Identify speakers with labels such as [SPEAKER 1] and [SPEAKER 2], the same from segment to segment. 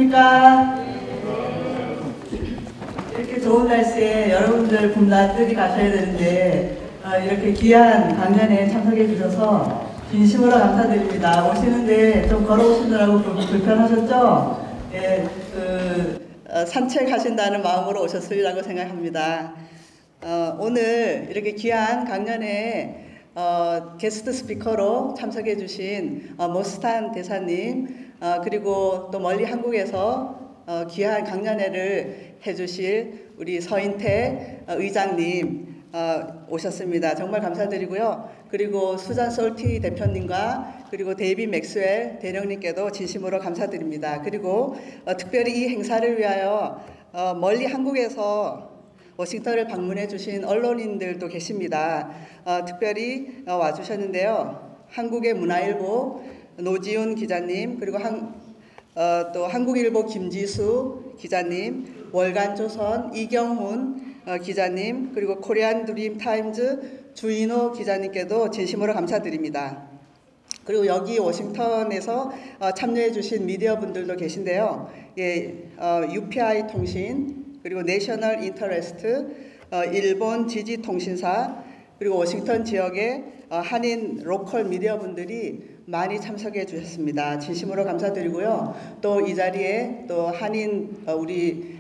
[SPEAKER 1] 안녕하십니까? 이렇게 좋은 날씨에 여러분들 봄나들이 가셔야 되는데 이렇게 귀한 강연에 참석해 주셔서 진심으로 감사드립니다. 오시는데 좀 걸어오시느라고 불편하셨죠? 예, 산책하신다는 마음으로 오셨으리라고 생각합니다. 오늘 이렇게 귀한 강연에 게스트 스피커로 참석해 주신 모스탄 대사님, 그리고 또 멀리 한국에서 귀한 강연회를 해주실 우리 서인태 의장님 오셨습니다. 정말 감사드리고요. 그리고 수잔 솔티 대표님과 그리고 데이비 맥스웰 대령님께도 진심으로 감사드립니다. 그리고 특별히 이 행사를 위하여 멀리 한국에서 워싱턴을 방문해 주신 언론인들도 계십니다. 특별히 와주셨는데요. 한국의 문화일보 노지훈 기자님, 그리고 또 한국일보 김지수 기자님, 월간조선 이경훈 기자님, 그리고 코리안 드림 타임즈 주인호 기자님께도 진심으로 감사드립니다. 그리고 여기 워싱턴에서 참여해 주신 미디어 분들도 계신데요. 예, UPI 통신, 그리고 내셔널 인터레스트, 일본 지지 통신사, 그리고 워싱턴 지역의 한인 로컬 미디어 분들이 많이 참석해 주셨습니다. 진심으로 감사드리고요. 또 이 자리에 또 한인 우리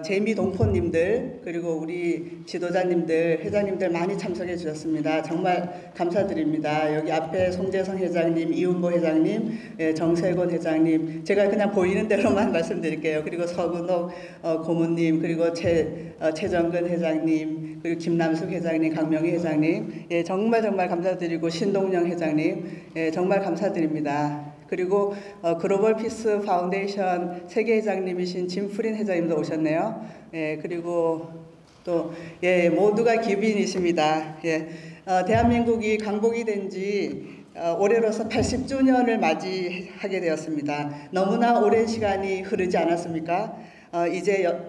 [SPEAKER 1] 재미 동포님들, 그리고 우리 지도자님들, 회장님들 많이 참석해 주셨습니다. 정말 감사드립니다. 여기 앞에 송재성 회장님, 이훈보 회장님, 정세곤 회장님, 제가 그냥 보이는 대로만 말씀드릴게요. 그리고 서근옥 고모님, 그리고 최정근 회장님, 그리고 김남숙 회장님, 강명희 회장님, 정말 감사드리고 신동영 회장님, 정말 감사드립니다. 그리고 글로벌 피스 파운데이션 세계회장님이신 짐프린 회장님도 오셨네요. 그리고 또 모두가 기빈이십니다. 대한민국이 강복이 된 지 올해로서 80주년을 맞이하게 되었습니다. 너무나 오랜 시간이 흐르지 않았습니까?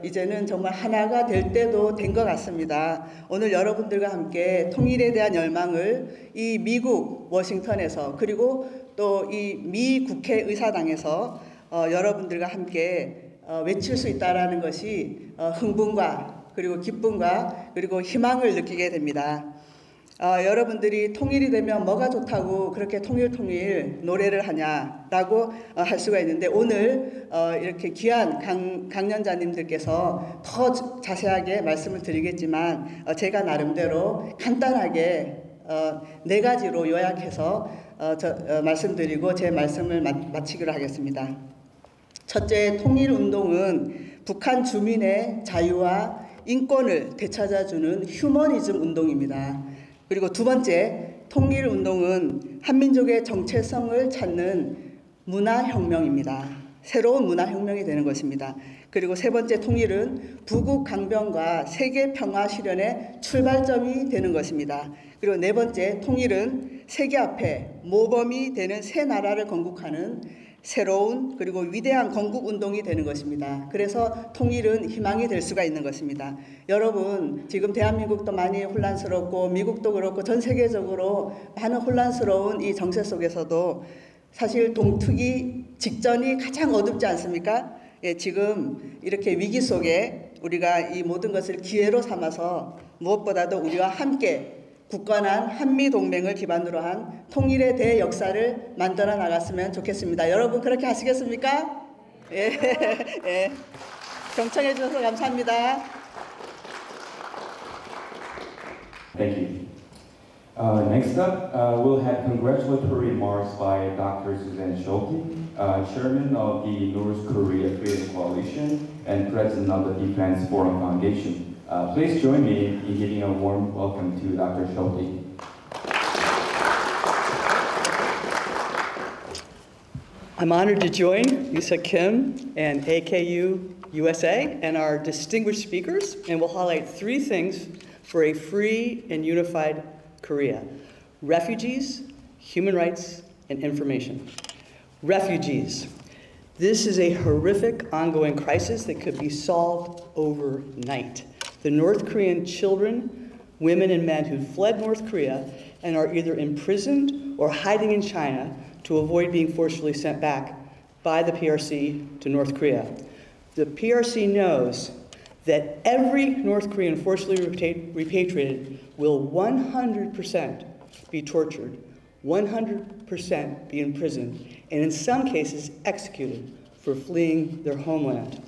[SPEAKER 1] 이제는 정말 하나가 될 때도 된 것 같습니다. 오늘 여러분들과 함께 통일에 대한 열망을 이 미국 워싱턴에서, 그리고 또 이 미 국회의사당에서 여러분들과 함께 외칠 수 있다라는 것이 흥분과 그리고 기쁨과 그리고 희망을 느끼게 됩니다. 여러분들이 통일이 되면 뭐가 좋다고 그렇게 통일 노래를 하냐라고 할 수가 있는데, 오늘 이렇게 귀한 강연자님들께서 더 자세하게 말씀을 드리겠지만 제가 나름대로 간단하게 4가지로 요약해서 말씀드리고 제 말씀을 마치기로 하겠습니다. 첫째, 통일운동은 북한 주민의 자유와 인권을 되찾아주는 휴머니즘 운동입니다. 그리고 두 번째, 통일운동은 한민족의 정체성을 찾는 문화혁명입니다. 새로운 문화혁명이 되는 것입니다. 그리고 세 번째, 통일은 부국 강병과 세계 평화 실현의 출발점이 되는 것입니다. 그리고 네 번째, 통일은 세계 앞에 모범이 되는 새 나라를 건국하는 새로운 그리고 위대한 건국운동이 되는 것입니다. 그래서 통일은 희망이 될 수가 있는 것입니다. 여러분, 지금 대한민국도 많이 혼란스럽고 미국도 그렇고 전 세계적으로 많은 혼란스러운 이 정세 속에서도 사실 동트기 직전이 가장 어둡지 않습니까? 지금 이렇게 위기 속에 우리가 이 모든 것을 기회로 삼아서 무엇보다도 우리와 함께 굳건한 한미동맹을 기반으로 한 통일의 대역사를 만들어 나갔으면 좋겠습니다. 여러분 그렇게 하시겠습니까? 경청해 주셔서 감사합니다.
[SPEAKER 2] Thank you. Next up, we'll have congratulatory remarks by Dr. Suzanne Schulte, Chairman of the North Korea Freedom Coalition and President of the Defense Forum Foundation. Please join me in giving a warm welcome to Dr. Schulte.
[SPEAKER 3] I'm honored to join Yusa Kim and AKU USA and our distinguished speakers, and we'll highlight 3 things for a free and unified Korea: refugees, human rights, and information. Refugees. This is a horrific ongoing crisis that could be solved overnight. The North Korean children, women, and men who fled North Korea and are either imprisoned or hiding in China to avoid being forcibly sent back by the PRC to North Korea. The PRC knows that every North Korean forcibly repatriated will 100% be tortured, 100% be imprisoned, and in some cases executed for fleeing their homeland.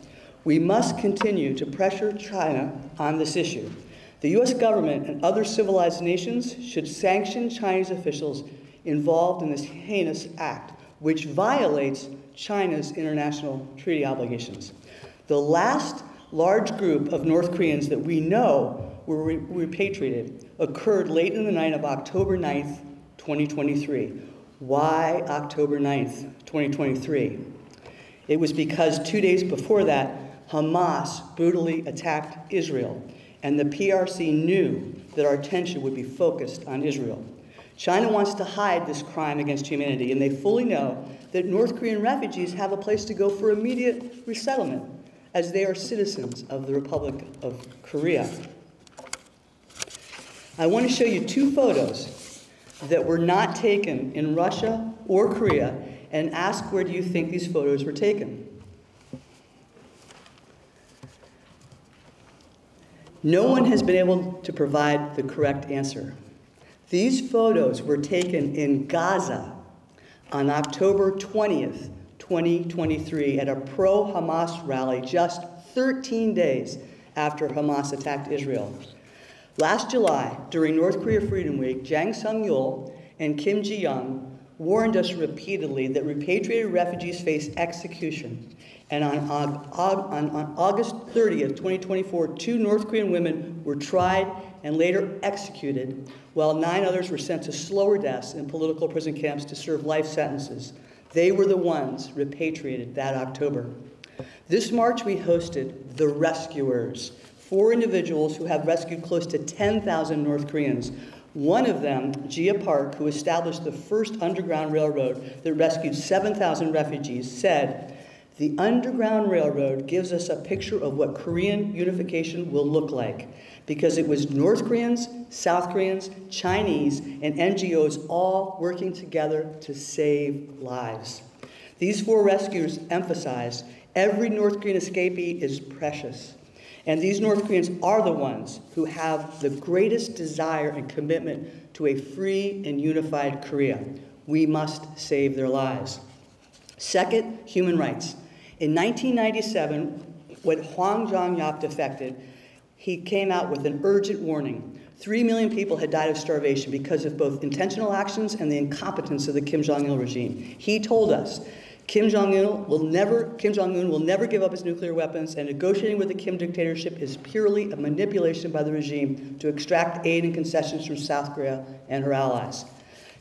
[SPEAKER 3] We must continue to pressure China on this issue. The US government and other civilized nations should sanction Chinese officials involved in this heinous act, which violates China's international treaty obligations. The last large group of North Koreans that we know were repatriated occurred late in the night of October 9th, 2023. Why October 9th, 2023? It was because 2 days before that, Hamas brutally attacked Israel, and the PRC knew that our attention would be focused on Israel. China wants to hide this crime against humanity, and they fully know that North Korean refugees have a place to go for immediate resettlement, as they are citizens of the Republic of Korea. I want to show you two photos that were not taken in Russia or Korea, and ask where do you think these photos were taken? No one has been able to provide the correct answer. These photos were taken in Gaza on October 20th, 2023 at a pro-Hamas rally just 13 days after Hamas attacked Israel. Last July, during North Korea Freedom Week, Jang Sung-yeol and Kim Ji-young warned us repeatedly that repatriated refugees face execution. And on August 30th, 2024, 2 North Korean women were tried and later executed, while 9 others were sent to slower deaths in political prison camps to serve life sentences. They were the ones repatriated that October. This March, we hosted the Rescuers, 4 individuals who have rescued close to 10,000 North Koreans. One of them, Jia Park, who established the first underground railroad that rescued 7,000 refugees, said, "The Underground Railroad gives us a picture of what Korean unification will look like, because it was North Koreans, South Koreans, Chinese, and NGOs all working together to save lives." These 4 rescuers emphasized every North Korean escapee is precious. And these North Koreans are the ones who have the greatest desire and commitment to a free and unified Korea. We must save their lives. Second, human rights. In 1997, when Hwang Jong-yap defected, he came out with an urgent warning. 3 million people had died of starvation because of both intentional actions and the incompetence of the Kim Jong-il regime. He told us Kim Jong-un will never give up his nuclear weapons, and negotiating with the Kim dictatorship is purely a manipulation by the regime to extract aid and concessions from South Korea and her allies.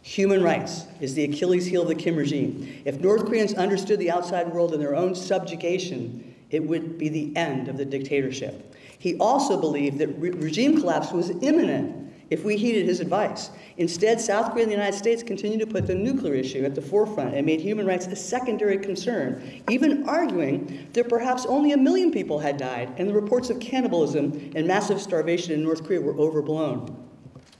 [SPEAKER 3] Human rights is the Achilles heel of the Kim regime. If North Koreans understood the outside world and their own subjugation, it would be the end of the dictatorship. He also believed that regime collapse was imminent if we heeded his advice. Instead, South Korea and the United States continued to put the nuclear issue at the forefront and made human rights a secondary concern, even arguing that perhaps only 1 million people had died and the reports of cannibalism and massive starvation in North Korea were overblown.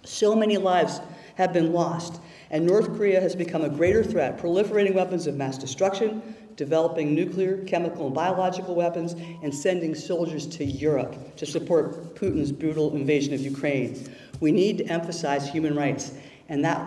[SPEAKER 3] So many lives have been lost, and North Korea has become a greater threat, proliferating weapons of mass destruction, developing nuclear, chemical, and biological weapons, and sending soldiers to Europe to support Putin's brutal invasion of Ukraine. We need to emphasize human rights, and that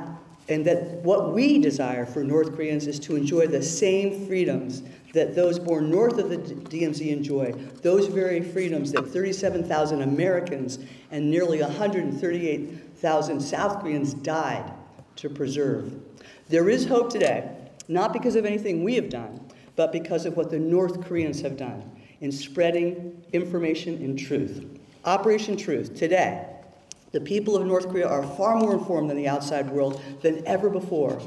[SPEAKER 3] what we desire for North Koreans is to enjoy the same freedoms that those born north of the DMZ enjoy, those very freedoms that 37,000 Americans and nearly 138,000 South Koreans died to preserve. There is hope today, not because of anything we have done, but because of what the North Koreans have done in spreading information and truth. Operation Truth, today, the people of North Korea are far more informed than the outside world than ever before.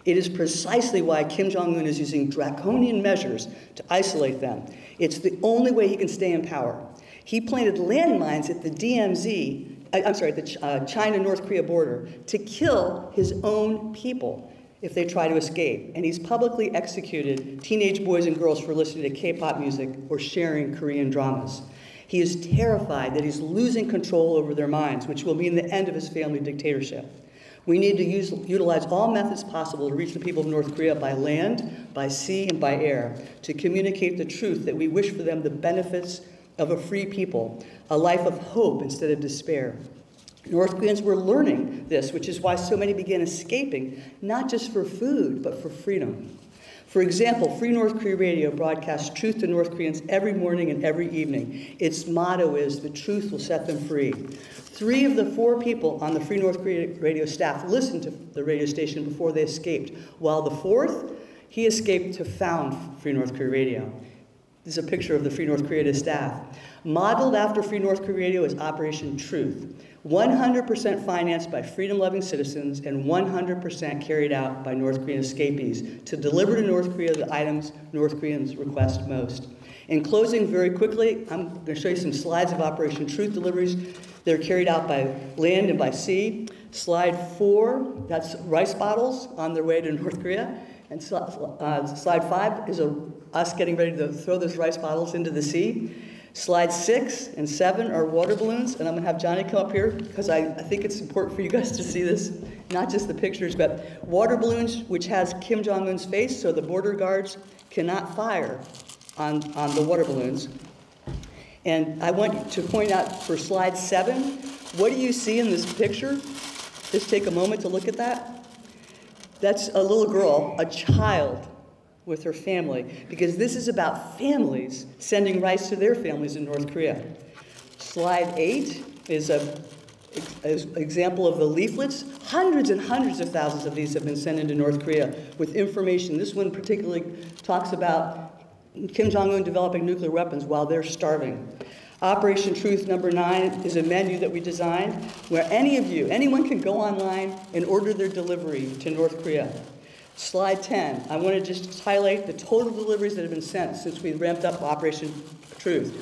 [SPEAKER 3] It is precisely why Kim Jong-un is using draconian measures to isolate them. It's the only way he can stay in power. He planted landmines at the the China-North Korea border to kill his own people if they try to escape. And he's publicly executed teenage boys and girls for listening to K-pop music or sharing Korean dramas. He is terrified that he's losing control over their minds, which will mean the end of his family dictatorship. We need to utilize all methods possible to reach the people of North Korea by land, by sea, and by air, to communicate the truth that we wish for them the benefits of a free people, a life of hope instead of despair. North Koreans were learning this, which is why so many began escaping, not just for food, but for freedom. For example, Free North Korea Radio broadcasts truth to North Koreans every morning and every evening. Its motto is, the truth will set them free. 3 of the 4 people on the Free North Korea Radio staff listened to the radio station before they escaped, while the 4th, he escaped to found Free North Korea Radio. This is a picture of the Free North Korea staff. Modeled after Free North Korea Radio is Operation Truth, 100% financed by freedom-loving citizens and 100% carried out by North Korean escapees to deliver to North Korea the items North Koreans request most. In closing, very quickly, I'm going to show you some slides of Operation Truth deliveries that are carried out by land and by sea. Slide 4, that's rice bottles on their way to North Korea. And slide 5 is us getting ready to throw those rice bottles into the sea. Slides 6 and 7 are water balloons, and I'm going to have Johnny come up here because I think it's important for you guys to see this, not just the pictures, but water balloons, which has Kim Jong-un's face, so the border guards cannot fire on the water balloons. And I want to point out for slide 7, what do you see in this picture? Just take a moment to look at that. That's a little girl, a child, with her family, because this is about families sending rice to their families in North Korea. Slide 8 is an example of the leaflets. Hundreds and hundreds of thousands of these have been sent into North Korea with information. This one particularly talks about Kim Jong-un developing nuclear weapons while they're starving. Operation Truth number 9 is a menu that we designed where anyone can go online and order their delivery to North Korea. Slide 10, I want to just highlight the total deliveries that have been sent since we ramped up Operation Truth.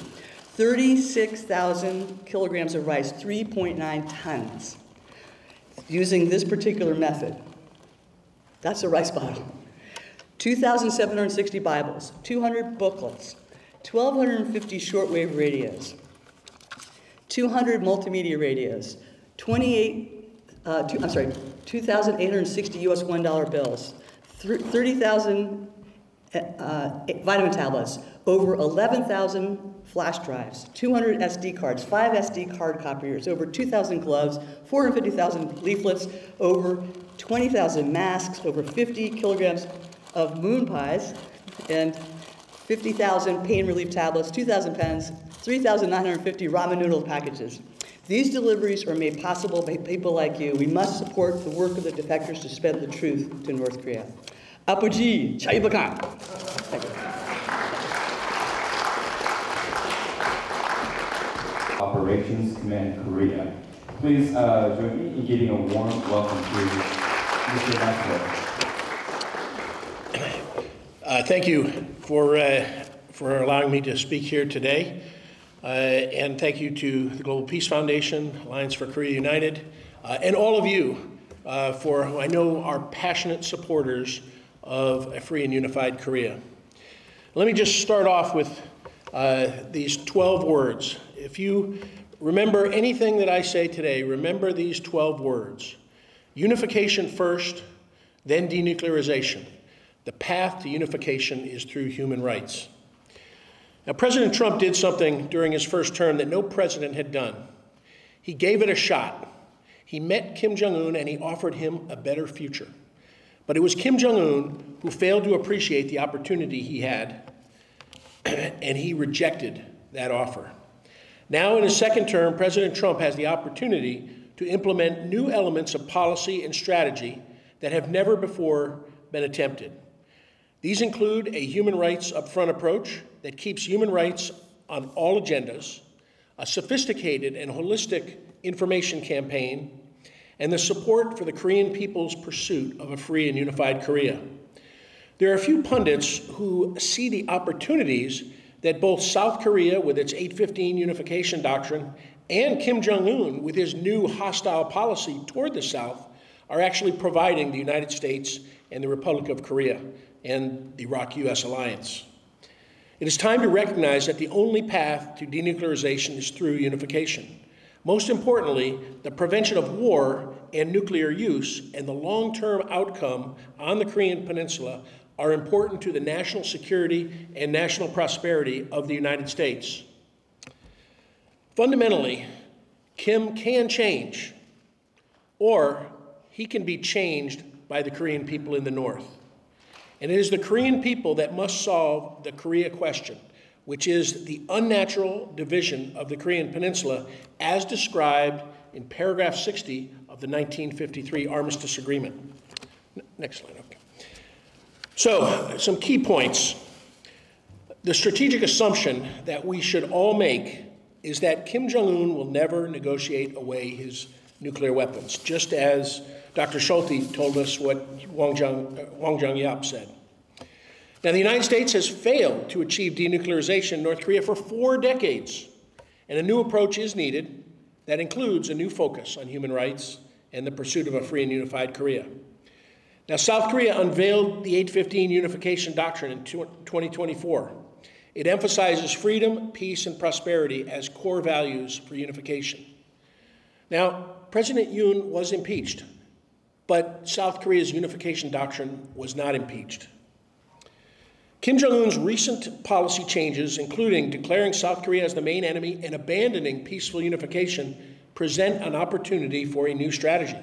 [SPEAKER 3] 36,000 kilograms of rice, 3.9 tons, using this particular method. That's a rice bottle. 2,760 Bibles, 200 booklets, 1,250 shortwave radios, 200 multimedia radios, 2,860 US $1 bills, 30,000 vitamin tablets, over 11,000 flash drives, 200 SD cards, 5 SD card copiers, over 2,000 gloves, 450,000 leaflets, over 20,000 masks, over 50 kilograms of moon pies, and 50,000 pain relief tablets, 2,000 pens, 3,950 ramen noodle packages. These deliveries are made possible by people like you. We must support the work of the defectors to spread the truth to North Korea. Apuji, Chaibakan. Thank you.
[SPEAKER 2] Operations Command Korea. Please join me in giving a warm welcome to Mr. Maxwell.
[SPEAKER 4] Thank you for allowing me to speak here today. And thank you to the Global Peace Foundation, Alliance for Korea United, and all of you for who I know are passionate supporters of a free and unified Korea. Let me just start off with these 12 words. If you remember anything that I say today, remember these 12 words. Unification first, then denuclearization. The path to unification is through human rights. Now, President Trump did something during his first term that no president had done. He gave it a shot. He met Kim Jong-un and he offered him a better future. But it was Kim Jong-un who failed to appreciate the opportunity he had, and he rejected that offer. Now, in his second term, President Trump has the opportunity to implement new elements of policy and strategy that have never before been attempted. These include a human rights upfront approach that keeps human rights on all agendas, a sophisticated and holistic information campaign, and the support for the Korean people's pursuit of a free and unified Korea. There are a few pundits who see the opportunities that both South Korea with its 815 unification doctrine and Kim Jong-un with his new hostile policy toward the South are actually providing the United States and the Republic of Korea and the Iraq-US alliance. It is time to recognize that the only path to denuclearization is through unification. Most importantly, the prevention of war and nuclear use and the long-term outcome on the Korean Peninsula are important to the national security and national prosperity of the United States. Fundamentally, Kim can change, or he can be changed by the Korean people in the North. And it is the Korean people that must solve the Korea question, which is the unnatural division of the Korean Peninsula as described in paragraph 60 of the 1953 Armistice Agreement. Next slide, okay. So, some key points. The strategic assumption that we should all make is that Kim Jong-un will never negotiate away his nuclear weapons, just as Dr. Schulte told us what Wang Jung-yap said. Now, the United States has failed to achieve denuclearization in North Korea for 4 decades, and a new approach is needed that includes a new focus on human rights and the pursuit of a free and unified Korea. Now, South Korea unveiled the 815 Unification Doctrine in 2024. It emphasizes freedom, peace, and prosperity as core values for unification. Now, President Yoon was impeached, but South Korea's Unification Doctrine was not impeached. Kim Jong-un's recent policy changes, including declaring South Korea as the main enemy and abandoning peaceful unification, present an opportunity for a new strategy.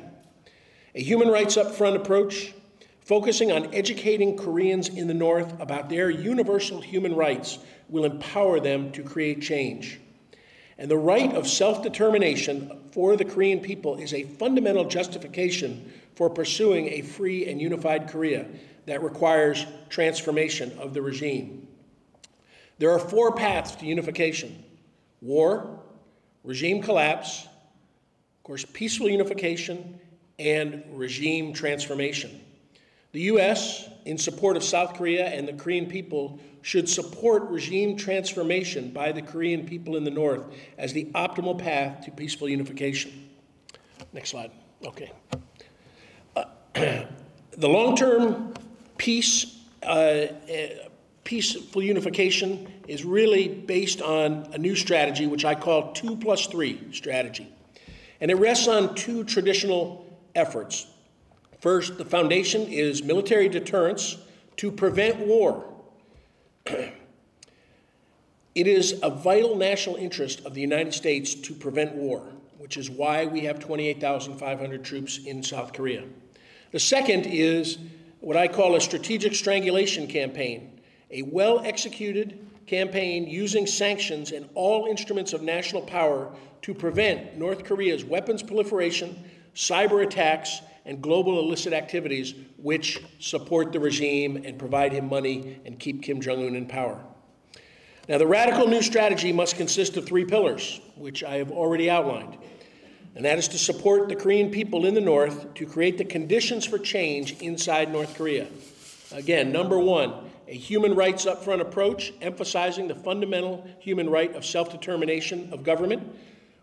[SPEAKER 4] A human rights upfront approach, focusing on educating Koreans in the North about their universal human rights, will empower them to create change. And the right of self-determination for the Korean people is a fundamental justification for pursuing a free and unified Korea that requires transformation of the regime. There are 4 paths to unification: war, regime collapse, of course, peaceful unification, and regime transformation. The U.S., in support of South Korea and the Korean people, should support regime transformation by the Korean people in the North as the optimal path to peaceful unification. Next slide. Okay. The long-term peaceful unification is really based on a new strategy, which I call 2+3 strategy. And it rests on 2 traditional efforts. First, the foundation is military deterrence to prevent war. It is a vital national interest of the United States to prevent war, which is why we have 28,500 troops in South Korea. The second is what I call a strategic strangulation campaign, a well-executed campaign using sanctions and all instruments of national power to prevent North Korea's weapons proliferation, cyber attacks, and global illicit activities which support the regime and provide him money and keep Kim Jong-un in power. Now, the radical new strategy must consist of 3 pillars, which I have already outlined. And that is to support the Korean people in the North to create the conditions for change inside North Korea. Again, number 1, a human rights upfront approach, emphasizing the fundamental human right of self-determination of government,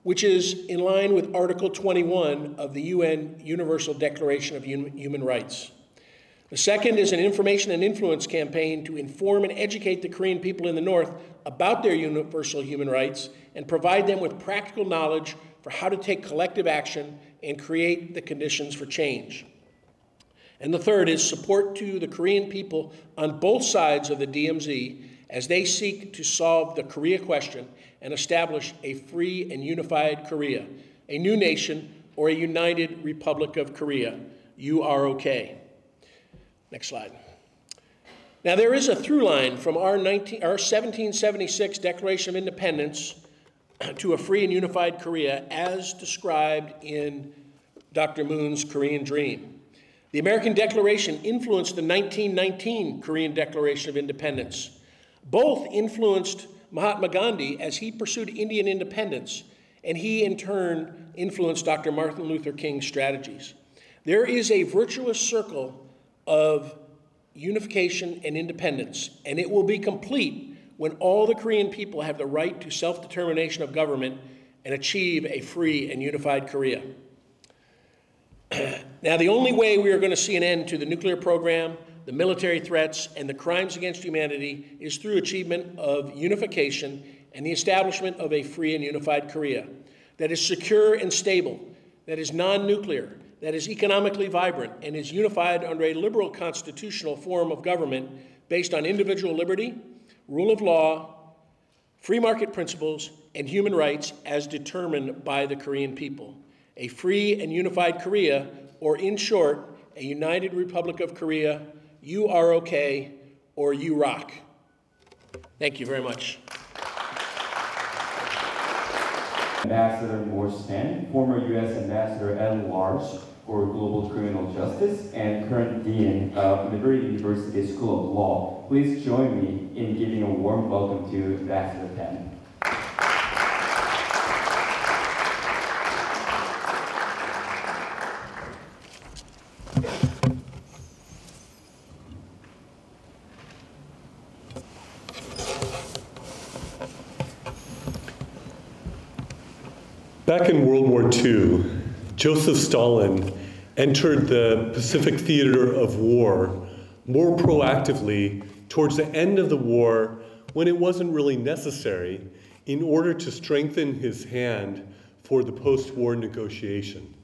[SPEAKER 4] which is in line with Article 21 of the UN Universal Declaration of Human Rights. The second is an information and influence campaign to inform and educate the Korean people in the North about their universal human rights and provide them with practical knowledge for how to take collective action and create the conditions for change. And the third is support to the Korean people on both sides of the DMZ as they seek to solve the Korea question and establish a free and unified Korea, a new nation, or a united Republic of Korea, UROK. Next slide. Now, there is a through line from our 1776 Declaration of Independence to a free and unified Korea as described in Dr. Moon's Korean Dream. The American Declaration influenced the 1919 Korean Declaration of Independence. Both influenced Mahatma Gandhi as he pursued Indian independence, and he in turn influenced Dr. Martin Luther King's strategies. There is a virtuous circle of unification and independence, and it will be complete when all the Korean people have the right to self-determination of government and achieve a free and unified Korea. Now, the only way we are going to see an end to the nuclear program, the military threats, and the crimes against humanity is through achievement of unification and the establishment of a free and unified Korea. that is secure and stable, that is non-nuclear, that is economically vibrant, and is unified under a liberal constitutional form of government based on individual liberty, rule of law, free market principles, and human rights as determined by the Korean people. A free and unified Korea, or in short, a United Republic of Korea, you are okay, or you rock. Thank you very much.
[SPEAKER 2] Ambassador Morris Tan, former U.S. Ambassador at Large for Global Criminal Justice and current Dean of Liberty University School of Law. Please join me in giving a warm welcome to Ambassador Tan.
[SPEAKER 5] Back in World War II, Joseph Stalin entered the Pacific theater of war more proactively towards the end of the war when it wasn't really necessary in order to strengthen his hand for the post-war negotiation.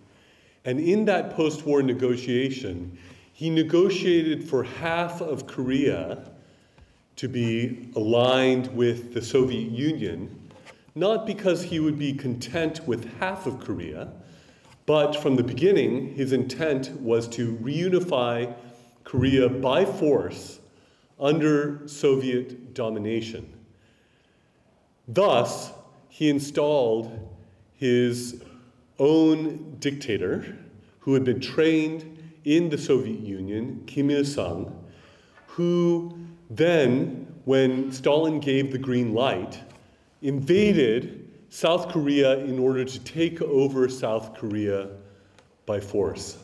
[SPEAKER 5] And in that post-war negotiation, he negotiated for half of Korea to be aligned with the Soviet Union, not because he would be content with half of Korea, but from the beginning, his intent was to reunify Korea by force under Soviet domination. Thus, he installed his own dictator, who had been trained in the Soviet Union, Kim Il-sung, who then, when Stalin gave the green light, invaded South Korea in order to take over South Korea by force.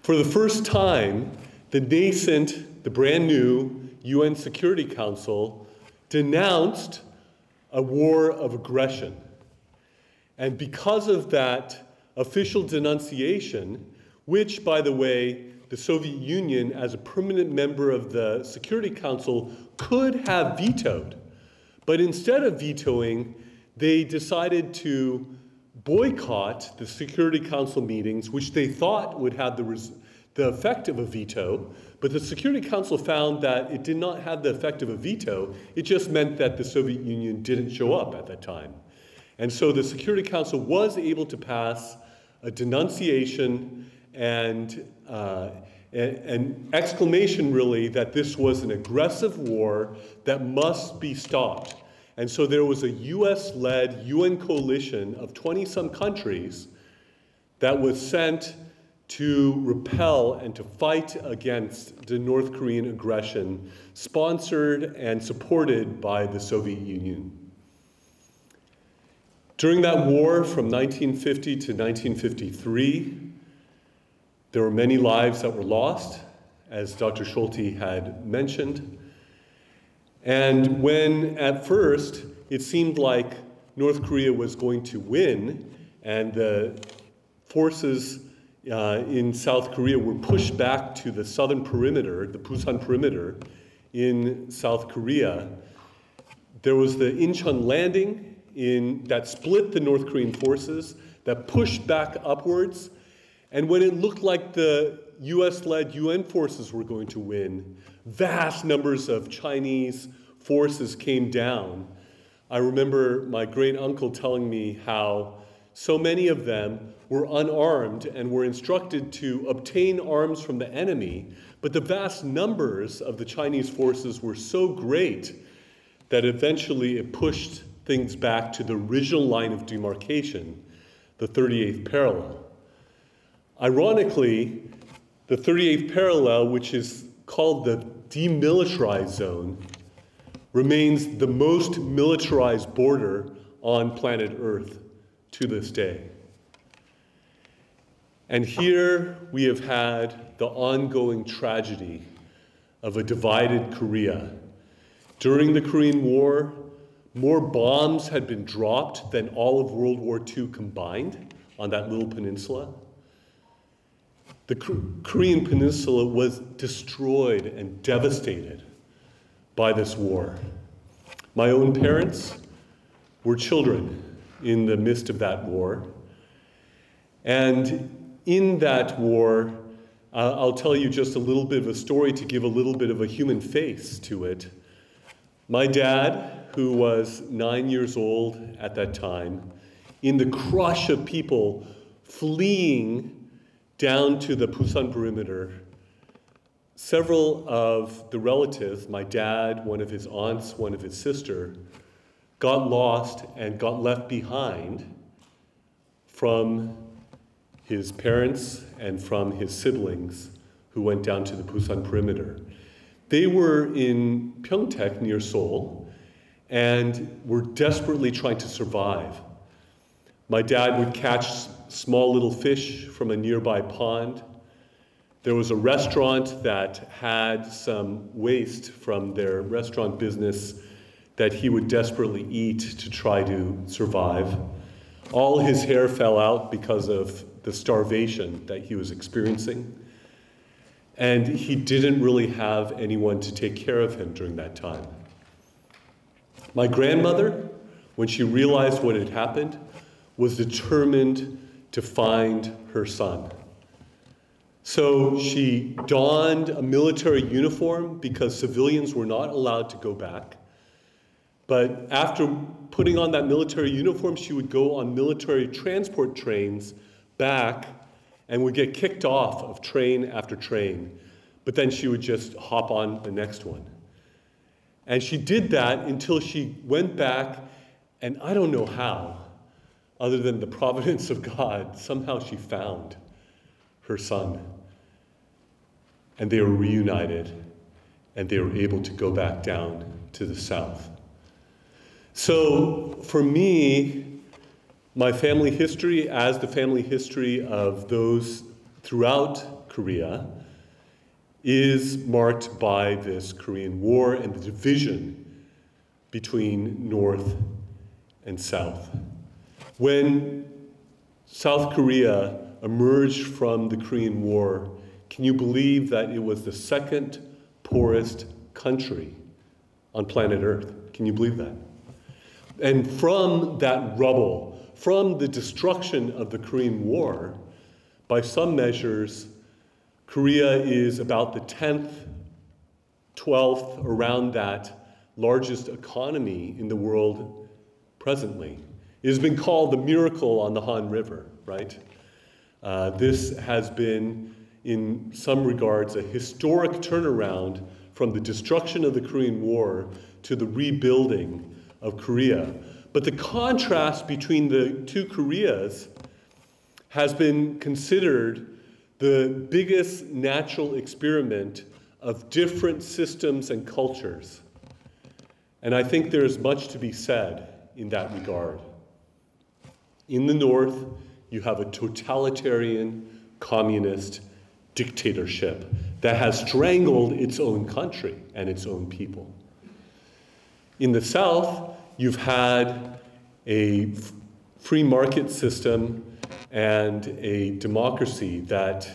[SPEAKER 5] For the first time, the nascent, the brand new UN Security Council denounced a war of aggression. And because of that official denunciation, which, by the way, the Soviet Union, as a permanent member of the Security Council, could have vetoed, but instead of vetoing, they decided to boycott the Security Council meetings, which they thought would have the effect of a veto. But the Security Council found that it did not have the effect of a veto. It just meant that the Soviet Union didn't show up at that time. And so the Security Council was able to pass a denunciation and an exclamation, really, that this was an aggressive war that must be stopped. And so there was a US-led UN coalition of 20-some countries that was sent to repel and to fight against the North Korean aggression, sponsored and supported by the Soviet Union. During that war from 1950 to 1953, there were many lives that were lost, as Dr. Schulte had mentioned. And when at first it seemed like North Korea was going to win and the forces in South Korea were pushed back to the southern perimeter, the Busan perimeter in South Korea, there was the Incheon landing that split the North Korean forces, that pushed back upwards. And when it looked like the US-led UN forces were going to win, vast numbers of Chinese forces came down. I remember my great uncle telling me how so many of them were unarmed and were instructed to obtain arms from the enemy, but the vast numbers of the Chinese forces were so great that eventually it pushed things back to the original line of demarcation, the 38th parallel. Ironically, the 38th parallel, which is called the demilitarized zone, remains the most militarized border on planet Earth to this day. And here we have had the ongoing tragedy of a divided Korea. During the Korean War, more bombs had been dropped than all of World War II combined on that little peninsula. The Korean peninsula was destroyed and devastated by this war. My own parents were children in the midst of that war. And in that war, I'll tell you just a little bit of a story to give a little bit of a human face to it. My dad, who was 9 years old at that time, in the crush of people fleeing down to the Busan perimeter, several of the relatives, my dad, one of his aunts, one of his sister, got lost and got left behind from his parents and from his siblings who went down to the Busan perimeter. They were in Pyeongtaek near Seoul and were desperately trying to survive. My dad would catch small little fish from a nearby pond. There was a restaurant that had some waste from their restaurant business that he would desperately eat to try to survive. All his hair fell out because of the starvation that he was experiencing. And he didn't really have anyone to take care of him during that time. My grandmother, when she realized what had happened, was determined to find her son. So she donned a military uniform because civilians were not allowed to go back. But after putting on that military uniform, she would go on military transport trains back and would get kicked off of train after train. But then she would just hop on the next one. And she did that until she went back, and I don't know how, other than the providence of God, somehow she found her son. And they were reunited, and they were able to go back down to the south. So for me, my family history, as the family history of those throughout Korea, is marked by this Korean War and the division between North and South. When South Korea emerged from the Korean War, can you believe that it was the second poorest country on planet Earth? Can you believe that? And from that rubble, from the destruction of the Korean War, by some measures, Korea is about the 10th, 12th, around that, largest economy in the world presently. It has been called the miracle on the Han River, right? This has been, in some regards, a historic turnaround from the destruction of the Korean War to the rebuilding of Korea. But the contrast between the two Koreas has been considered the biggest natural experiment of different systems and cultures. And I think there's much to be said in that regard. In the North, you have a totalitarian, communist dictatorship that has strangled its own country and its own people. In the South, you've had a free market system and a democracy that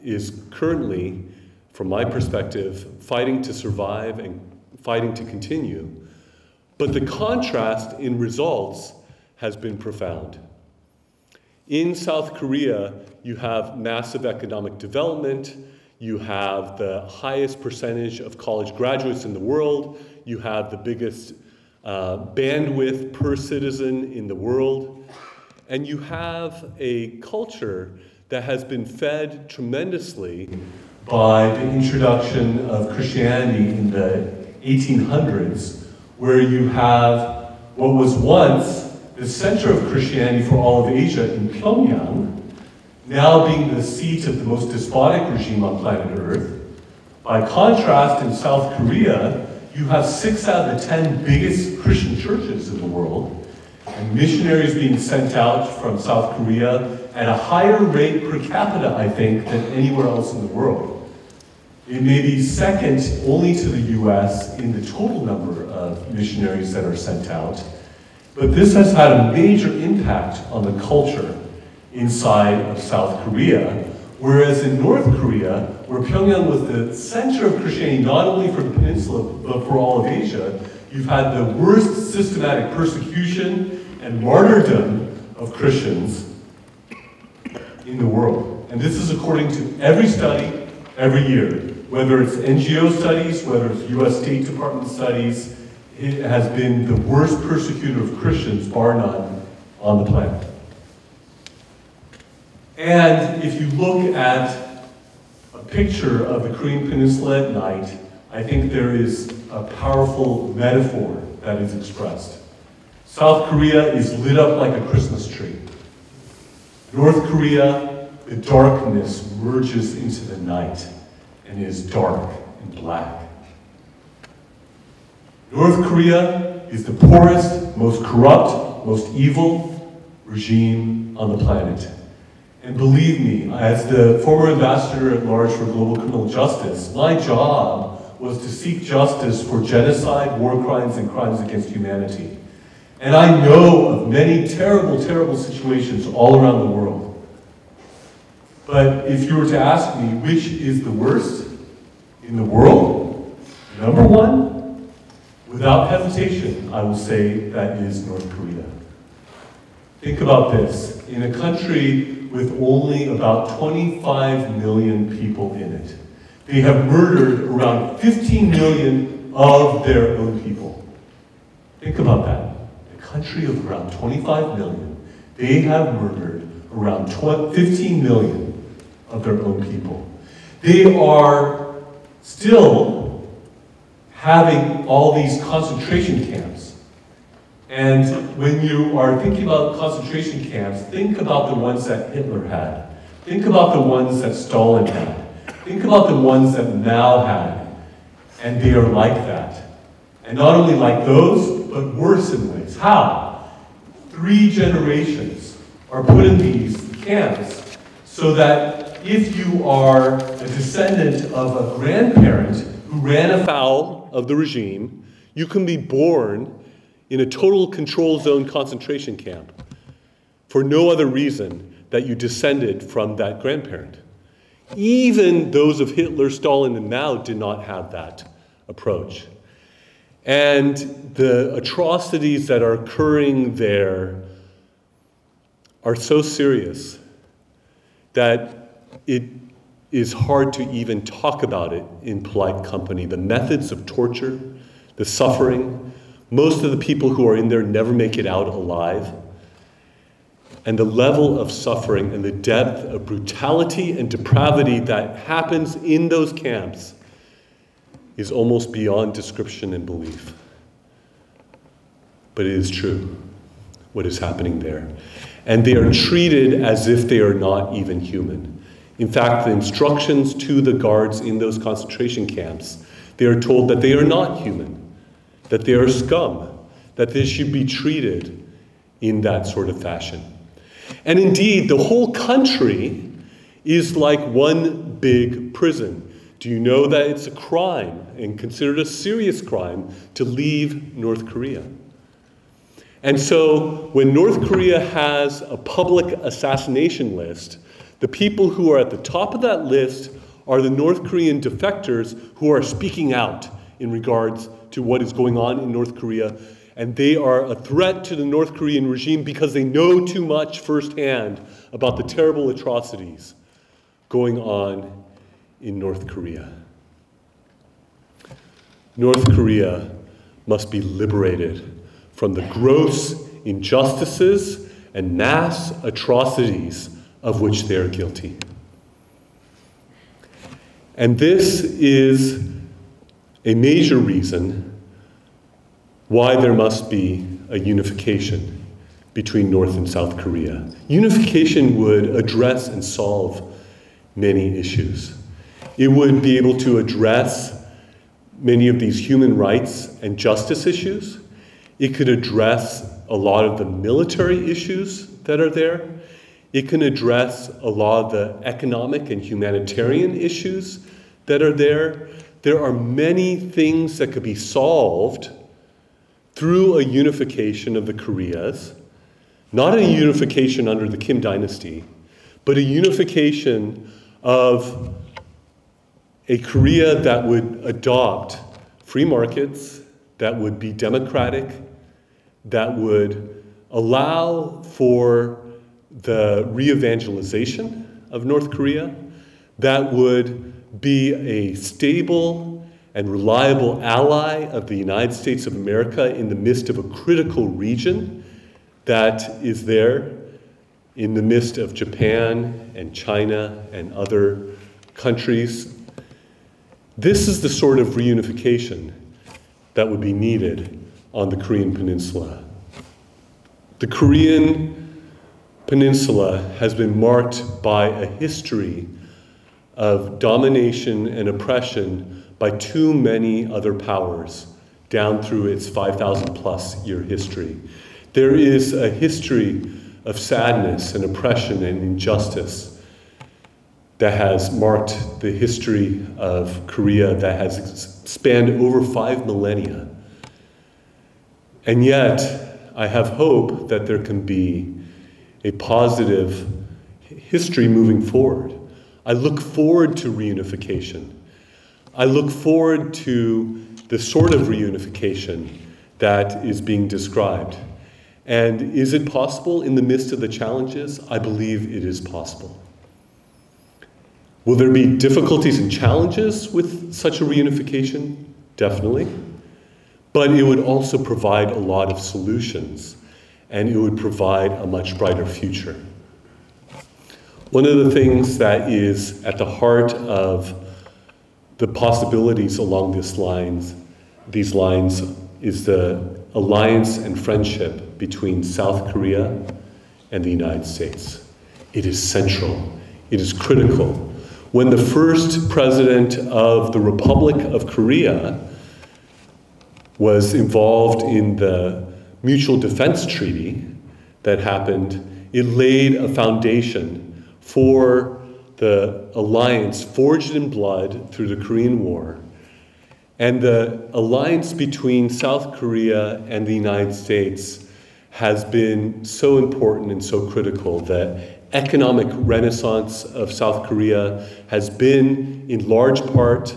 [SPEAKER 5] is currently, from my perspective, fighting to survive and fighting to continue. But the contrast in results has been profound. In South Korea, you have massive economic development, you have the highest percentage of college graduates in the world, you have the biggest bandwidth per citizen in the world, and you have a culture that has been fed tremendously by the introduction of Christianity in the 1800s, where you have what was once the center of Christianity for all of Asia in Pyongyang, now being the seat of the most despotic regime on planet Earth. By contrast, in South Korea, you have 6 out of the 10 biggest Christian churches in the world, and missionaries being sent out from South Korea at a higher rate per capita, I think, than anywhere else in the world. It may be second only to the US in the total number of missionaries that are sent out, but this has had a major impact on the culture inside of South Korea, whereas in North Korea, where Pyongyang was the center of Christianity, not only for the peninsula, but for all of Asia, you've had the worst systematic persecution and martyrdom of Christians in the world. And this is according to every study, every year. Whether it's NGO studies, whether it's US State Department studies, it has been the worst persecutor of Christians, bar none, on the planet. And if you look at a picture of the Korean Peninsula at night, I think there is a powerful metaphor that is expressed. South Korea is lit up like a Christmas tree. North Korea, the darkness merges into the night and is dark and black. North Korea is the poorest, most corrupt, most evil regime on the planet. And believe me, as the former ambassador at large for global criminal justice, my job was to seek justice for genocide, war crimes, and crimes against humanity. And I know of many terrible, terrible situations all around the world. But if you were to ask me which is the worst in the world, number one, without hesitation, I will say that is North Korea. Think about this. In a country with only about 25 million people in it, they have murdered around 15 million of their own people. Think about that. A country of around 25 million, they have murdered around 15 million of their own people. They are still having all these concentration camps. And when you are thinking about concentration camps, think about the ones that Hitler had. Think about the ones that Stalin had. Think about the ones that Mao had. And they are like that. And not only like those, but worse in ways. How? 3 generations are put in these camps so that if you are a descendant of a grandparent who ran afoul of the regime, you can be born in a total control zone concentration camp for no other reason that you descended from that grandparent. Even those of Hitler, Stalin, and Mao did not have that approach. And the atrocities that are occurring there are so serious that it is hard to even talk about it in polite company. The methods of torture, the suffering, most of the people who are in there never make it out alive. And the level of suffering and the depth of brutality and depravity that happens in those camps is almost beyond description and belief. But it is true, what is happening there. And they are treated as if they are not even human. In fact, the instructions to the guards in those concentration camps, they are told that they are not human, that they are scum, that they should be treated in that sort of fashion. And indeed, the whole country is like one big prison. Do you know that it's a crime, and considered a serious crime, to leave North Korea? And so when North Korea has a public assassination list, the people who are at the top of that list are the North Korean defectors who are speaking out in regards to what is going on in North Korea. And they are a threat to the North Korean regime because they know too much firsthand about the terrible atrocities going on in North Korea. North Korea must be liberated from the gross injustices and mass atrocities of which they are guilty. And this is a major reason why there must be a unification between North and South Korea. Unification would address and solve many issues. It would be able to address many of these human rights and justice issues. It could address a lot of the military issues that are there. It can address a lot of the economic and humanitarian issues that are there. There are many things that could be solved through a unification of the Koreas, not a unification under the Kim dynasty, but a unification of a Korea that would adopt free markets, that would be democratic, that would allow for the re-evangelization of North Korea, that would be a stable and reliable ally of the United States of America in the midst of a critical region that is there in the midst of Japan and China and other countries. This is the sort of reunification that would be needed on the Korean Peninsula. The Korean Peninsula has been marked by a history of domination and oppression by too many other powers down through its 5,000 plus year history. There is a history of sadness and oppression and injustice that has marked the history of Korea that has spanned over 5 millennia. And yet, I have hope that there can be a positive history moving forward. I look forward to reunification. I look forward to the sort of reunification that is being described. And is it possible in the midst of the challenges? I believe it is possible. Will there be difficulties and challenges with such a reunification? Definitely. But it would also provide a lot of solutions, and it would provide a much brighter future. One of the things that is at the heart of the possibilities along these lines is the alliance and friendship between South Korea and the United States. It is central. It is critical. When the first president of the Republic of Korea was involved in the Mutual Defense Treaty that happened, it laid a foundation for the alliance forged in blood through the Korean War. And the alliance between South Korea and the United States has been so important and so critical. The economic renaissance of South Korea has been, in large part,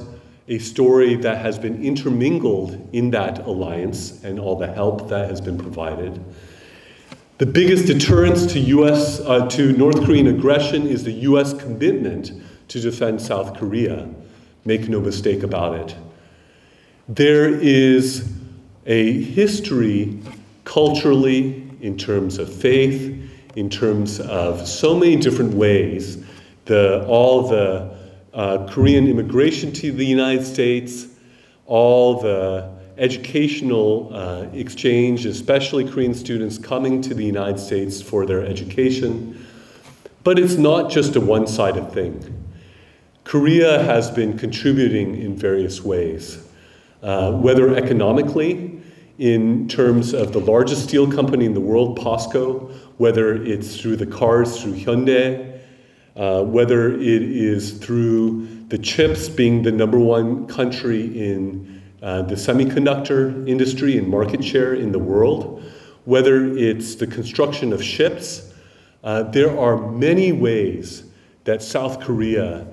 [SPEAKER 5] a story that has been intermingled in that alliance and all the help that has been provided. The biggest deterrence to North Korean aggression is the US commitment to defend South Korea. Make no mistake about it. There is a history culturally, in terms of faith, in terms of so many different ways, all the Korean immigration to the United States, all the educational exchange, especially Korean students coming to the United States for their education. But it's not just a one-sided thing. Korea has been contributing in various ways, whether economically, in terms of the largest steel company in the world, POSCO, whether it's through the cars through Hyundai, whether it is through the chips being the #1 country in the semiconductor industry and market share in the world, whether it's the construction of ships. There are many ways that South Korea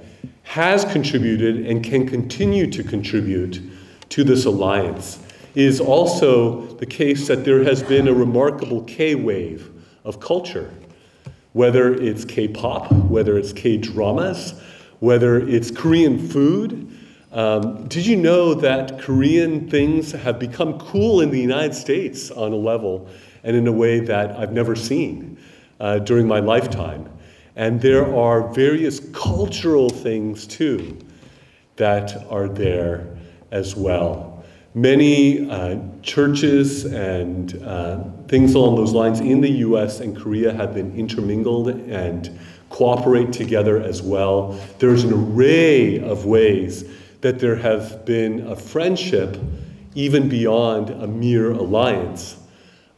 [SPEAKER 5] has contributed and can continue to contribute to this alliance. It is also the case that there has been a remarkable K-wave of culture, whether it's K-pop, whether it's K-dramas, whether it's Korean food. Did you know that Korean things have become cool in the United States on a level and in a way that I've never seen during my lifetime? And there are various cultural things too that are there as well. Many churches and things along those lines in the US and Korea have been intermingled and cooperate together as well. There's an array of ways that there have been a friendship even beyond a mere alliance,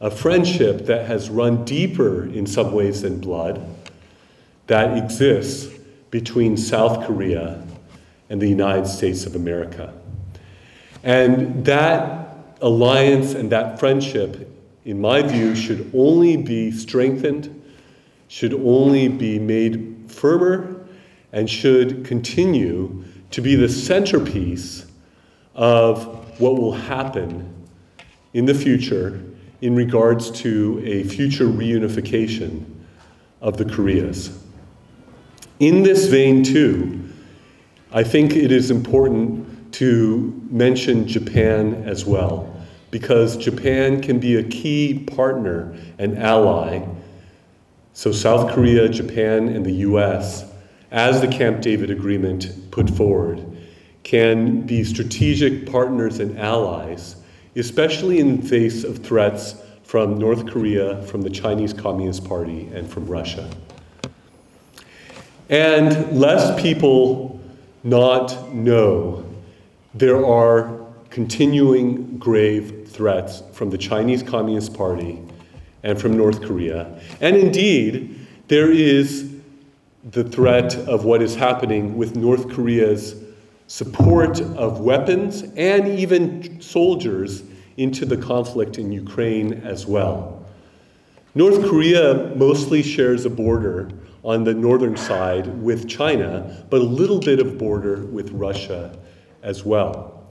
[SPEAKER 5] a friendship that has run deeper in some ways than blood, that exists between South Korea and the United States of America. And that alliance and that friendship, in my view, should only be strengthened, should only be made firmer, and should continue to be the centerpiece of what will happen in the future in regards to a future reunification of the Koreas. In this vein, too, I think it is important to mention Japan as well, because Japan can be a key partner and ally. So South Korea, Japan, and the US, as the Camp David Agreement put forward, can be strategic partners and allies, especially in the face of threats from North Korea, from the Chinese Communist Party, and from Russia. And lest people not know, there are continuing grave threats from the Chinese Communist Party and from North Korea. And indeed, there is the threat of what is happening with North Korea's support of weapons and even soldiers into the conflict in Ukraine as well. North Korea mostly shares a border on the northern side with China, but a little bit of border with Russia as well.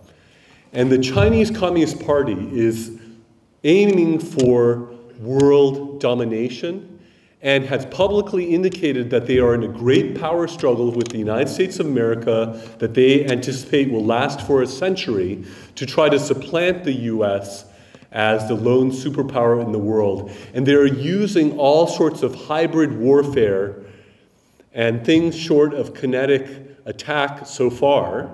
[SPEAKER 5] And the Chinese Communist Party is aiming for world domination and has publicly indicated that they are in a great power struggle with the United States of America that they anticipate will last for a century to try to supplant the US as the lone superpower in the world. And they're using all sorts of hybrid warfare and things short of kinetic attack so far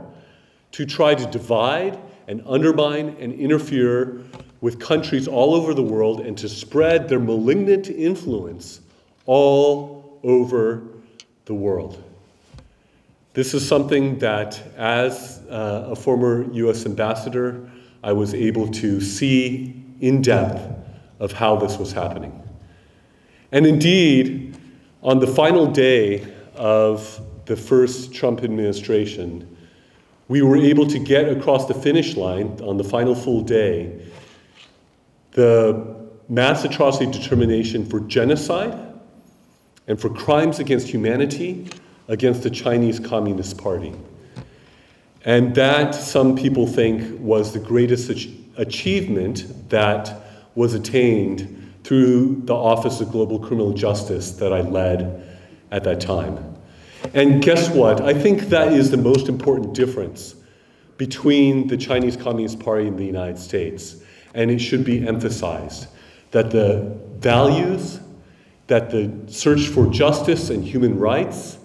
[SPEAKER 5] to try to divide and undermine and interfere with countries all over the world and to spread their malignant influence all over the world. This is something that, as a former US ambassador, I was able to see in depth of how this was happening. And indeed, on the final day of the first Trump administration, we were able to get across the finish line on the final full day the mass atrocity determination for genocide and for crimes against humanity against the Chinese Communist Party. And that, some people think, was the greatest achievement that was attained through the Office of Global Criminal Justice that I led at that time. And guess what? I think that is the most important difference between the Chinese Communist Party and the United States. And it should be emphasized that the values, that the search for justice and human rights,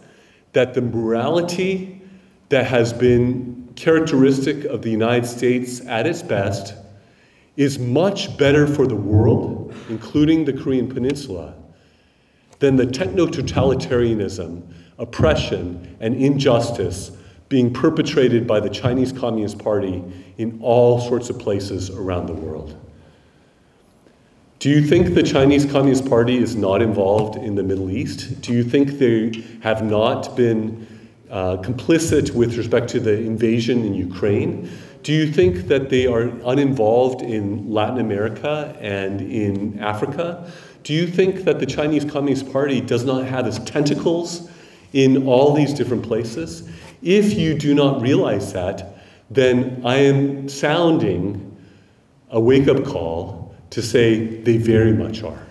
[SPEAKER 5] that the morality that has been characteristic of the United States at its best is much better for the world, including the Korean Peninsula, than the techno-totalitarianism, oppression, and injustice being perpetrated by the Chinese Communist Party in all sorts of places around the world. Do you think the Chinese Communist Party is not involved in the Middle East? Do you think they have not been complicit with respect to the invasion in Ukraine? Do you think that they are uninvolved in Latin America and in Africa? Do you think that the Chinese Communist Party does not have its tentacles in all these different places? If you do not realize that, then I am sounding a wake-up call to say they very much are.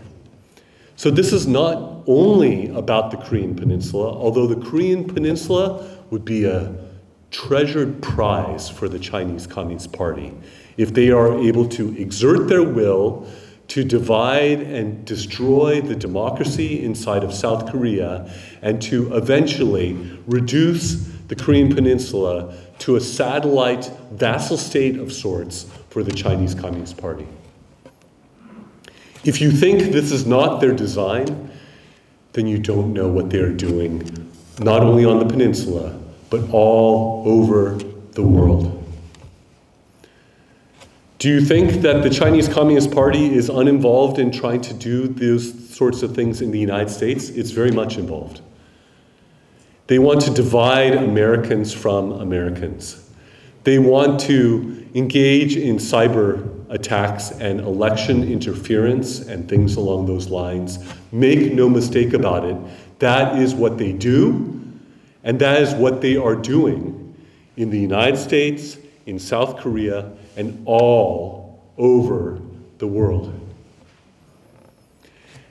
[SPEAKER 5] So this is not only about the Korean Peninsula, although the Korean Peninsula would be a treasured prize for the Chinese Communist Party if they are able to exert their will to divide and destroy the democracy inside of South Korea and to eventually reduce the Korean Peninsula to a satellite vassal state of sorts for the Chinese Communist Party. If you think this is not their design, then you don't know what they're doing, not only on the peninsula, but all over the world. Do you think that the Chinese Communist Party is uninvolved in trying to do those sorts of things in the United States? It's very much involved. They want to divide Americans from Americans. They want to engage in cyber attacks and election interference and things along those lines. Make no mistake about it, that is what they do, and that is what they are doing in the United States, in South Korea, and all over the world.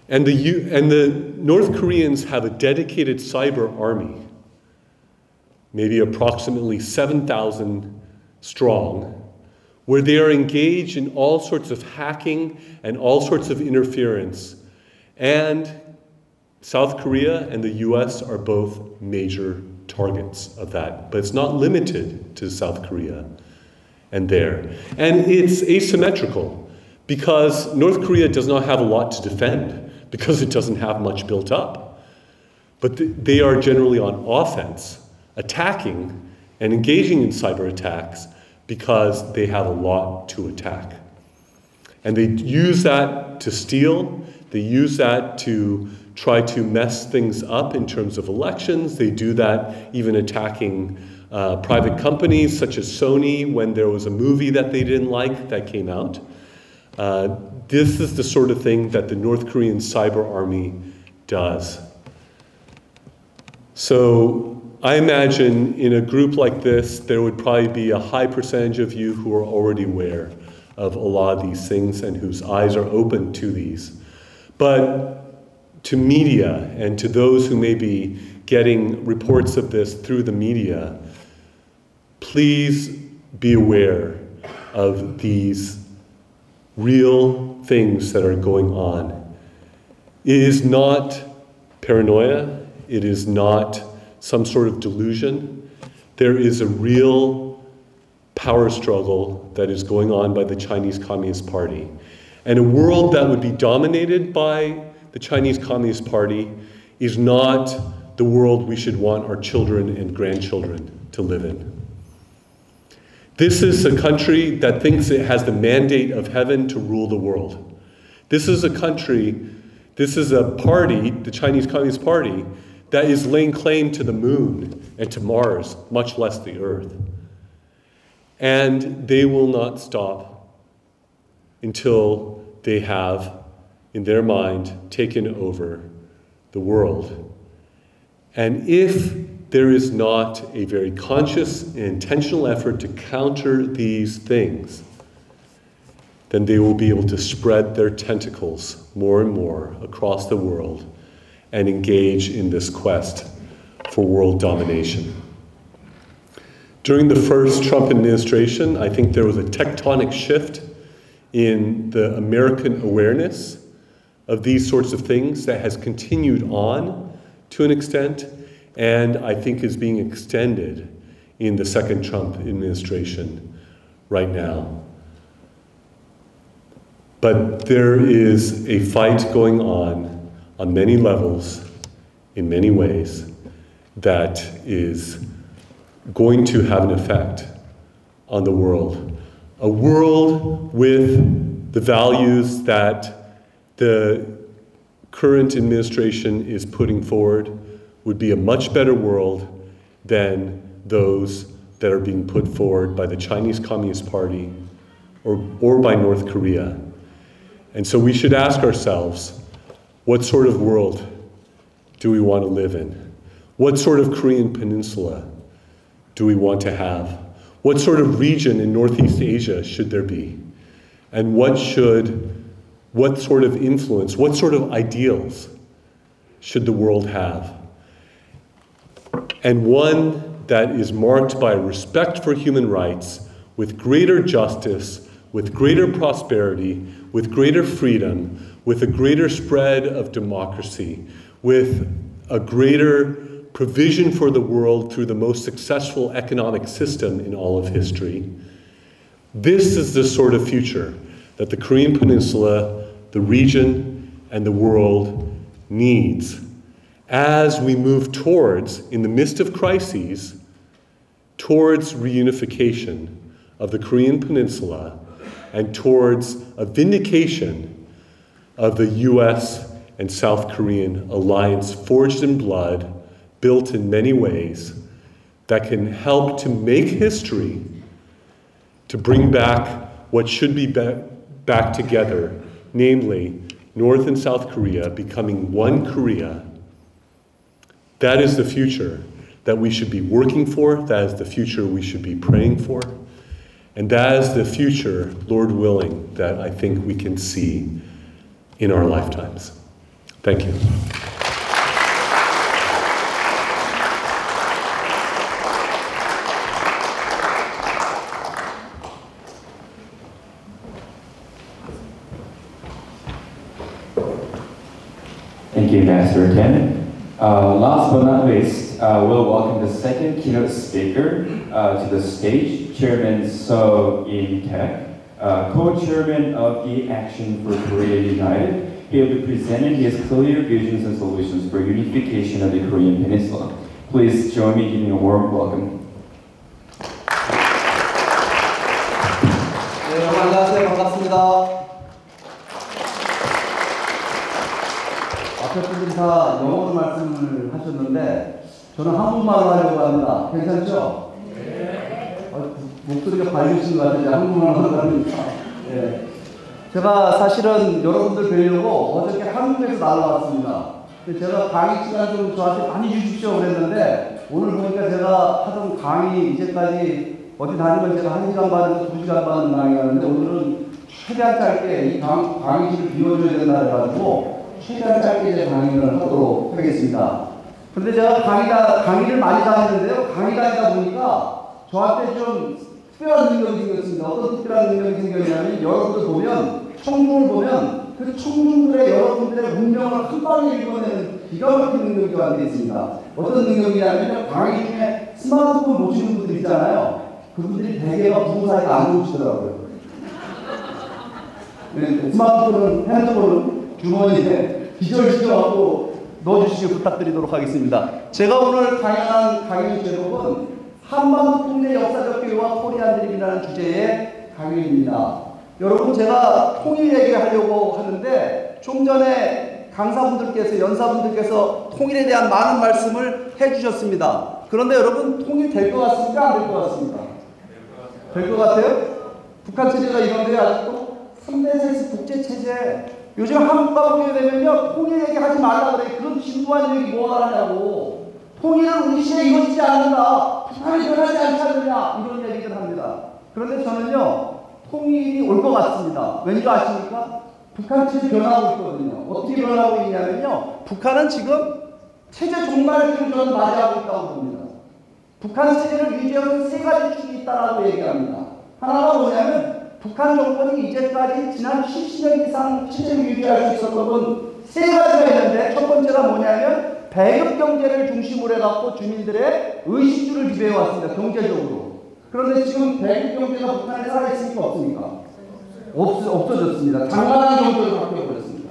[SPEAKER 5] And the North Koreans have a dedicated cyber army, maybe approximately 7,000 strong, where they are engaged in all sorts of hacking and all sorts of interference. And South Korea and the US are both major targets of that. But it's not limited to South Korea and there. And it's asymmetrical because North Korea does not have a lot to defend because it doesn't have much built up. But they are generally on offense, attacking and engaging in cyber attacks because they have a lot to attack. And they use that to steal, they use that to try to mess things up in terms of elections. They do that even attacking private companies such as Sony when there was a movie that they didn't like that came out. This is the sort of thing that the North Korean cyber army does. So I imagine in a group like this, there would probably be a high percentage of you who are already aware of a lot of these things and whose eyes are open to these. But to media and to those who may be getting reports of this through the media, please be aware of these real things that are going on. It is not paranoia. It is not some sort of delusion. There is a real power struggle that is going on by the Chinese Communist Party. And a world that would be dominated by the Chinese Communist Party is not the world we should want our children and grandchildren to live in. This is a country that thinks it has the mandate of heaven to rule the world. This is a country, this is a party, the Chinese Communist Party, that is laying claim to the moon and to Mars, much less the Earth. And they will not stop until they have, in their mind, taken over the world. And if there is not a very conscious and intentional effort to counter these things, then they will be able to spread their tentacles more and more across the world and engage in this quest for world domination. During the first Trump administration, I think there was a tectonic shift in the American awareness of these sorts of things that has continued on to an extent, and I think is being extended in the second Trump administration right now. But there is a fight going on many levels, in many ways, that is going to have an effect on the world. A world with the values that the current administration is putting forward would be a much better world than those that are being put forward by the Chinese Communist Party or by North Korea. And so we should ask ourselves, what sort of world do we want to live in? What sort of Korean peninsula do we want to have? What sort of region in Northeast Asia should there be? And what sort of influence, what sort of ideals should the world have? And one that is marked by respect for human rights, with greater justice, with greater prosperity, with greater freedom, with a greater spread of democracy, with a greater provision for the world through the most successful economic system in all of history. This is the sort of future that the Korean Peninsula, the region, and the world needs as we move towards, in the midst of crises, towards reunification of the Korean Peninsula and towards a vindication of the US and South Korean alliance forged in blood, built in many ways, that can help to make history, to bring back what should be back together, namely North and South Korea becoming one Korea. That is the future that we should be working for. That is the future we should be praying for. And that is the future, Lord willing, that I think we can see in our lifetimes. Thank you.
[SPEAKER 2] Thank you, Ambassador Ken. Last but not least, we'll welcome the second keynote speaker to the stage, Chairman So In-taek, co-chairman of the Action for Korea United. He'll be presenting his clear visions and solutions for unification of the Korean Peninsula. Please join me in giving a warm welcome.
[SPEAKER 6] 네, 여러분 안녕하세요. 반갑습니다. 앞에 분들이 다 영어로 말씀을 하셨는데 저는 한국말로 하려고 합니다. 괜찮죠? 네. 목소리가 밝으신 것 같아요. 한국말로 하려니까. 네. 제가 사실은 여러분들 뵈려고 어저께 한국에서 날아왔습니다. 근데 제가 강의 시간 좀 저한테 많이 주십시오 그랬는데 오늘 보니까 제가 하던 강의 이제까지 어디 다니면 제가 1시간 반에서 2시간 반 강의하는데 오늘은 최대한 짧게 이 강의실을 비워줘야 된다 해가지고 최대한 짧게 이제 강의를 하도록 하겠습니다. 근데 제가 강의를 많이 다니는데요. 강의 다니다 보니까 저한테 좀 특별한 능력이 생겼습니다. 어떤 특별한 능력이 생겼냐면 여러분들 보면 청중을 보면 그 청중들의 여러분들의 운명을 한 방에 읽어내는 기가 막힌 능력이 완성되어 있습니다. 어떤 능력이냐면 강의 중에 스마트폰 보시는 분들 있잖아요. 그분들이 대개가 부부 사이가 안 좋으시더라고요. 네, 스마트폰은 핸드폰은 주머니에 기절시켜갖고 넣어주시길 부탁드리도록 하겠습니다. 제가 오늘 강연한 강의 제목은 한반도 통일 역사적 기회와 코리안 드림이라는 주제의 강의입니다. 여러분 제가 통일 얘기하려고 하는데 좀 전에 강사분들께서 연사분들께서 통일에 대한 많은 말씀을 해주셨습니다. 그런데 여러분 통일 될 것 같습니까? 안 될 것 같습니까? 될 것 같아요? 북한 체제가 이런데 아직도 3대 세스 국제 체제 요즘 한국과 보게 되면요 통일 얘기하지 말라 그래. 그런 진부한 얘기 뭐 하냐고. 통일은 우리 시대에 이루어지지 않는다. 북한이 변하지 않지 않느냐 이런 얘기를 합니다. 그런데 저는요 통일이 올 것 같습니다. 왠지 아십니까? 북한 체제 변하고 있거든요. 어떻게 변하고 있냐면요 북한은 지금 체제 종말기를 저는 맞이하고 있다고 봅니다. 북한 체제를 유지하는 세 가지 축이 있다라고 얘기합니다. 하나가 뭐냐면 북한 정권이 이제까지 지난 70년 이상 체제를 유지할 수 있었던 건 세 가지가 있는데 첫 번째가 뭐냐면 배급 경제를 중심으로 해갖고 주민들의 의식주를 지배해왔습니다. 경제적으로. 그런데 지금 배급 경제가 북한에 살아있습니까? 없습니까? 없어졌습니다. 장관한 경제로 바뀌어버렸습니다.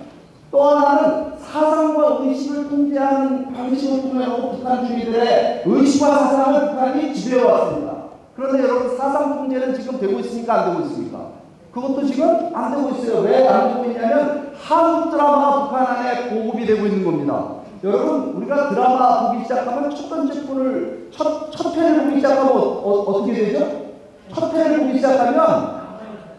[SPEAKER 6] 또 하나는 사상과 의식을 통제하는 방식을 통해 북한 주민들의 의식과 사상을 북한이 지배해왔습니다. 그런데 여러분 사상 통제는 지금 되고 있습니까? 안 되고 있습니까? 그것도 지금 안 되고 있어요. 왜 안 되고 있냐면 한국 드라마가 북한 안에 보급이 되고 있는 겁니다. 여러분 우리가 드라마 보기 시작하면 첫 번째 분을 첫 편을 보기 시작하면 어떻게 되죠? 첫 편을 보기 시작하면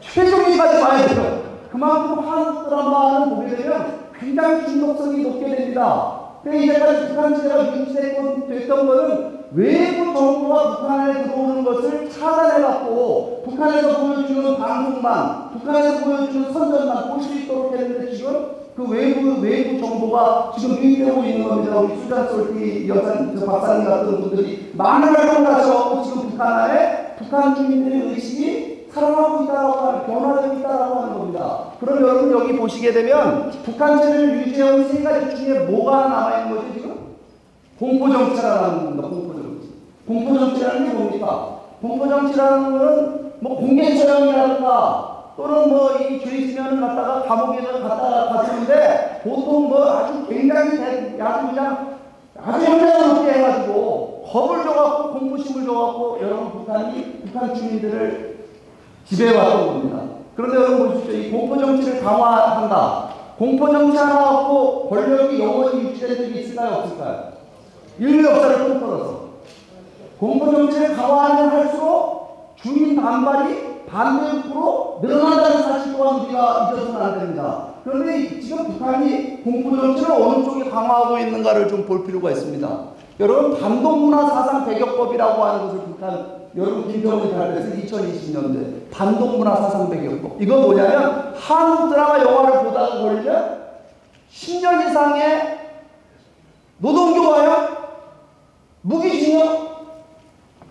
[SPEAKER 6] 최종위까지 봐야 돼요. 그만큼 한국 드라마는 보게 되면 굉장히 중독성이 높게 됩니다. 근데 이제까지 북한 체제가 유지됐던 거는 외부 정부가 북한에 들어오는 것을 차단해갖고 북한에서 보여주는 방송만, 북한에서 보여주는 선전만 볼 수 있도록 했는데 지금 그 외부 정보가 지금 유입되고 있는 겁니다. 우리 수잔 솔티 박사님 같은 분들이 많은 활동을 하셔서 지금 북한 안에 북한 주민들의 의식이 살아나고 있다라고 하는, 변화되고 있다라고 하는 겁니다. 그럼 여러분 여기 보시게 되면 북한 체제를 유지해온 세 가지 중에 뭐가 남아있는 거죠 지금? 공포정치라는 겁니다. 공포정치라는 게 뭡니까? 공포정치라는 거는 뭐 공개처형이라든가 또는 뭐 이 죄 있으면 갖다가 감옥에 갖다가 갔는데 보통 뭐 아주 굉장히 아주 현장을 높게 해가지고 겁을 줘갖고 공포심을 줘갖고 여러분 북한 주민들을 지배해왔던 겁니다. 그런데 여러분 보십시오. 이 공포정치를 강화한다. 공포정치 하나 갖고 권력이 영원히 유지된 적이 있을까요? 없을까요? 인류 역사를 통틀어서 공포정치를 강화하면 할수록 주민 반발이 반대급부로 늘어난다는 사실 또한 우리가 잊어서는 안 됩니다. 그런데 지금 북한이 공포정치를 어느 쪽에 강화하고 있는가를 좀 볼 필요가 있습니다. 여러분 반동문화 사상 배격법이라고 하는 것을 북한 여러분 김정은이 발표해서 2020년대 반동문화 사상 배격법. 이건 뭐냐면 한국 드라마 영화를 보다가 걸리면 10년 이상의 노동교화요? 무기징역?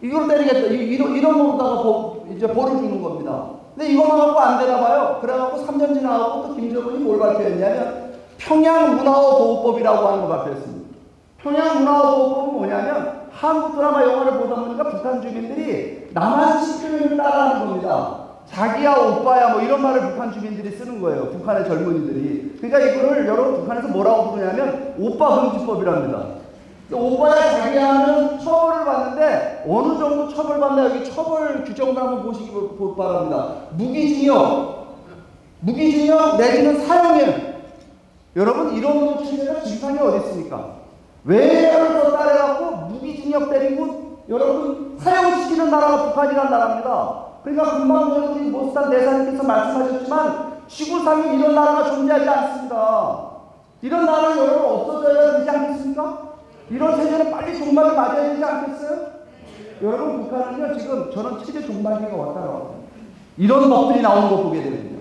[SPEAKER 6] 이걸 때리겠다. 이런 거다가 이제 벌을 주는 겁니다. 근데 이거만 갖고 안 되나 봐요. 그래갖고 3년 지나고 또 김정은이 뭘 발표했냐면 평양문화보호법이라고 하는 거 발표했습니다. 평양문화보호법은 뭐냐면 한국 드라마 영화를 보다 보니까 북한 주민들이 남한식 표현을 따라하는 겁니다. 자기야 오빠야 뭐 이런 말을 북한 주민들이 쓰는 거예요. 북한의 젊은이들이. 그러니까 이거를 여러분 북한에서 뭐라고 부르냐면 오빠 금지법이랍니다. 오빠야 자기야 하면 처벌을 받는데 어느 정도 처벌받나 여기 처벌 규정을 한번 보시기 바랍니다. 무기징역 내지는 사형이에요. 여러분 이런 체제가 지상에 어디 있습니까? 외래를 더 따라갖고 무기징역 때리고 여러분 사형시키는 나라가 북한이라는 나라입니다. 그러니까 금방 우리 모스탄 대사님께서 말씀하셨지만 지구상에 이런 나라가 존재하지 않습니다. 이런 나라는 여러분 없어져야 되지 않겠습니까? 이런 세계는 빨리 종말을 맞아야 되지 않겠어요? 여러분 북한은요 지금 저는 체제 종말기가 왔다고 이런 법들이 나오는 거 보게 되거든요.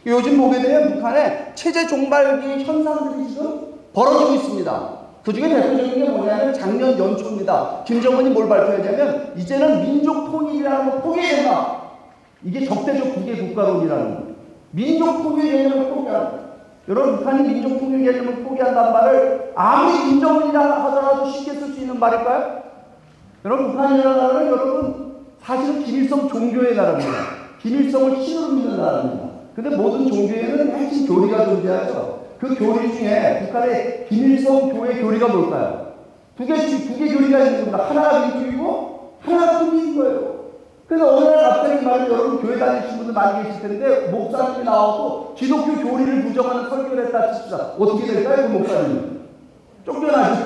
[SPEAKER 6] 요즘 보게 되면 북한의 체제 종말기 현상들이 지금 벌어지고 있습니다. 그 중에 대표적인 게 뭐냐면 작년 연초입니다. 김정은이 뭘 발표했냐면 이제는 민족 통일이라는 거 포기해야 된다. 이게 적대적 국외 국가론이라는 거예요. 민족 통일 개념을 포기한다. 여러분 북한이 민족 통일 개념을 포기한다는 말을 아무리 김정은이라 하더라도 쉽게 쓸 수 있는 말일까요? 여러분 북한이라는 나라는 여러분 사실은 김일성 종교의 나라입니다. 김일성을 신으로 믿는 나라입니다. 근데 모든 종교에는 핵심 교리가 존재하죠. 그 교리 중에 북한의 김일성 교회 교리가 뭘까요? 두 개 교리가 있는 겁니다. 하나가 민족이고 하나가 통일인 거예요. 그래서 어느 날 갑자기 말이죠. 여러분 교회 다니시는 분들 많이 계실 텐데 목사님이 나와서 기독교 교리를 부정하는 설교를 했다 칩시다. 어떻게 될까요? 그 목사님은? 쫓겨나죠.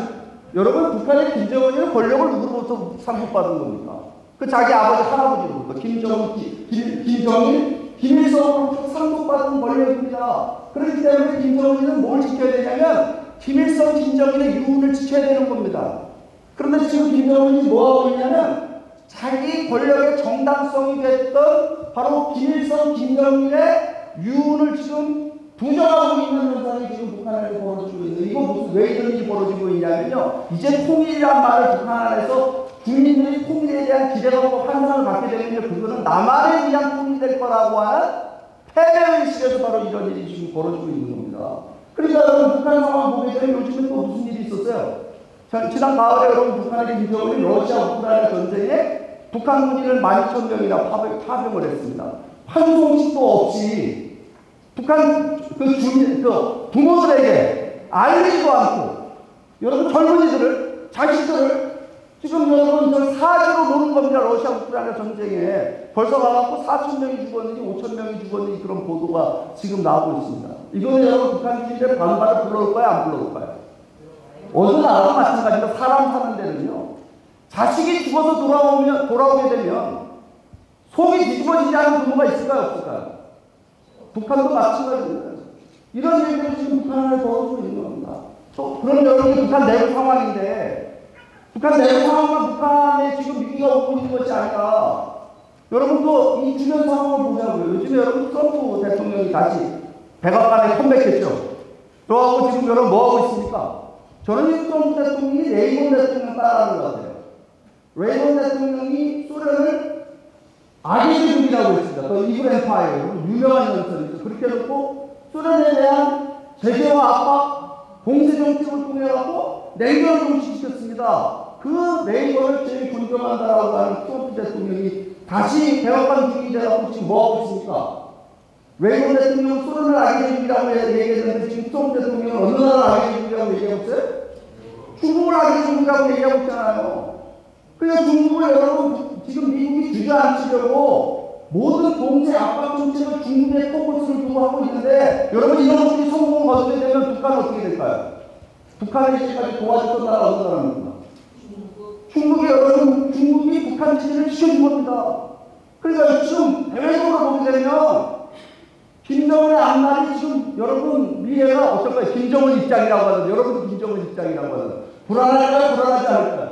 [SPEAKER 6] 여러분 북한의 김정은이는 권력을 누구로부터 상속받은 겁니까? 그 자기 아버지 할아버지로부터 김정일, 김일성으로부터 상속받은 권력입니다. 그렇기 때문에 김정은이는 뭘 지켜야 되냐면 김일성, 김정일의 유운을 지켜야 되는 겁니다. 그런데 지금 김정은이 뭐하고 있냐면 자기 권력의 정당성이 됐던 바로 김일성, 김정일의 유운을 지금 부정하고 있는 현상이 지금 북한에서 벌어지고 있는 이거 무슨 왜 이런 일이 벌어지고 있냐면요. 이제 통일이란 말을 북한 안에서 국민들이 통일에 대한 기대감과 환상을 갖게 되면요. 그거는 나만에 의한 통일이 될 거라고 하는 패배의식에서 바로 이런 일이 지금 벌어지고 있는 겁니다. 그러니까 여러분 북한 상황 보게 되면 요즘에 또 무슨 일이 있었어요? 지난 가을에 여러분 북한의 김정은이 러시아 우크라이나 전쟁에 북한 군인을 12,000명이나 파병을 했습니다. 환송식도 없이 북한 부모들에게 알리지도 않고 여러분 젊은이들을 자식들을 지금 여러분 저 사지로 노는 겁니다. 러시아 우크라이나 전쟁에 벌써 가갖고 4,000명이 죽었는지 5,000명이 죽었는지 그런 보도가 지금 나오고 있습니다. 이거는 여러분 북한 주민들 반발을 불러올까요? 안 불러올까요? 어느 나라도 마찬가지로 사람 사는 데는요. 자식이 죽어서 돌아오게 되면 속이 뒤집어지지 않은 부모가 있을까요? 없을까요? 북한도 마찬가지입니다. 이런 얘기를 지금 북한 안에 벌어지고 있는 겁니다. 그럼 여러분 북한 내부 상황인데 북한 내부 상황과 북한에 지금 위기가 오고 있는 것이 아니라 여러분 또 이 주변 상황을 보자고요. 요즘에 여러분 트럼프 대통령이 다시 백악관에 컴백했죠. 저하고 지금 여러분 뭐하고 있습니까? 저는 이 트럼프 대통령이 레이건 대통령 따라하는 것 같아요. 레이건 대통령이 소련을 악의 제국이라고 했습니다. 그 이블 엠파이어 유명한 연설이죠. 그렇게 해놓고 소련에 대한 제재와 압박, 봉쇄 정책을 통해서 레이건을 종식시켰습니다. 그 레이건을 제일 존경한다라고 하는 트럼프 대통령이 다시 백악관 중위자라고 지금 뭐하고 있습니까? 레이건 대통령은 소련을 악의 제국이라고 얘기했는데 지금 트럼프 대통령은 어느 나라 악의 제국이라고 얘기하고 있어요? 중국을 악의 제국이라고 얘기하고 있잖아요. 그러니까 중국을 여러분 지금 미국이 주저앉히려고 모든 봉쇄 압박 정책을 중국에 포커스를 두고 하고 있는데 여러분 이런 것들이 성공을 거두게 되면 북한은 어떻게 될까요? 북한을 지금까지 도와줬던 나라 어느 나라입니까? 중국이 여러분 중국이 북한 지지를 시켜준 겁니다. 그러니까 지금 대외적으로 보게 되면 김정은의 앞날이 지금 여러분 미래가 어떨까요? 김정은 입장이라고 하는데 여러분 김정은 입장이라고 하는데 불안할까요? 불안하지 않을까요?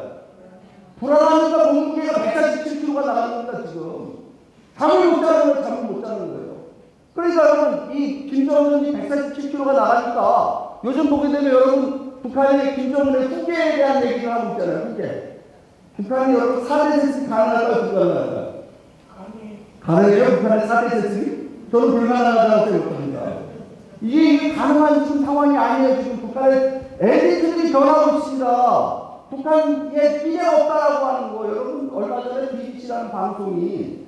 [SPEAKER 6] 불안하니까 몸무게가 147kg가 나가는 겁니다, 지금. 잠을 못 자는 거예요, 잠을 못 자는 거예요. 그러니까 여러분, 이 김정은이 147kg가 나가니까 요즘 보게 되면 여러분 북한이 김정은의 후계에 대한 얘기를 하고 있잖아요. 후계. 북한이 여러분 4대 세습이 가능할까요? 불가능할까요? 가능해요? 북한의 4대 세습이? 저는 불가능하다고 생각합니다. 이게 가능한 지금 상황이 아니에요. 지금 북한의 엘리트들이 변하고 있습니다. 북한에 미래가 없다라고 하는 거. 여러분 얼마 전에 BBC라는 방송이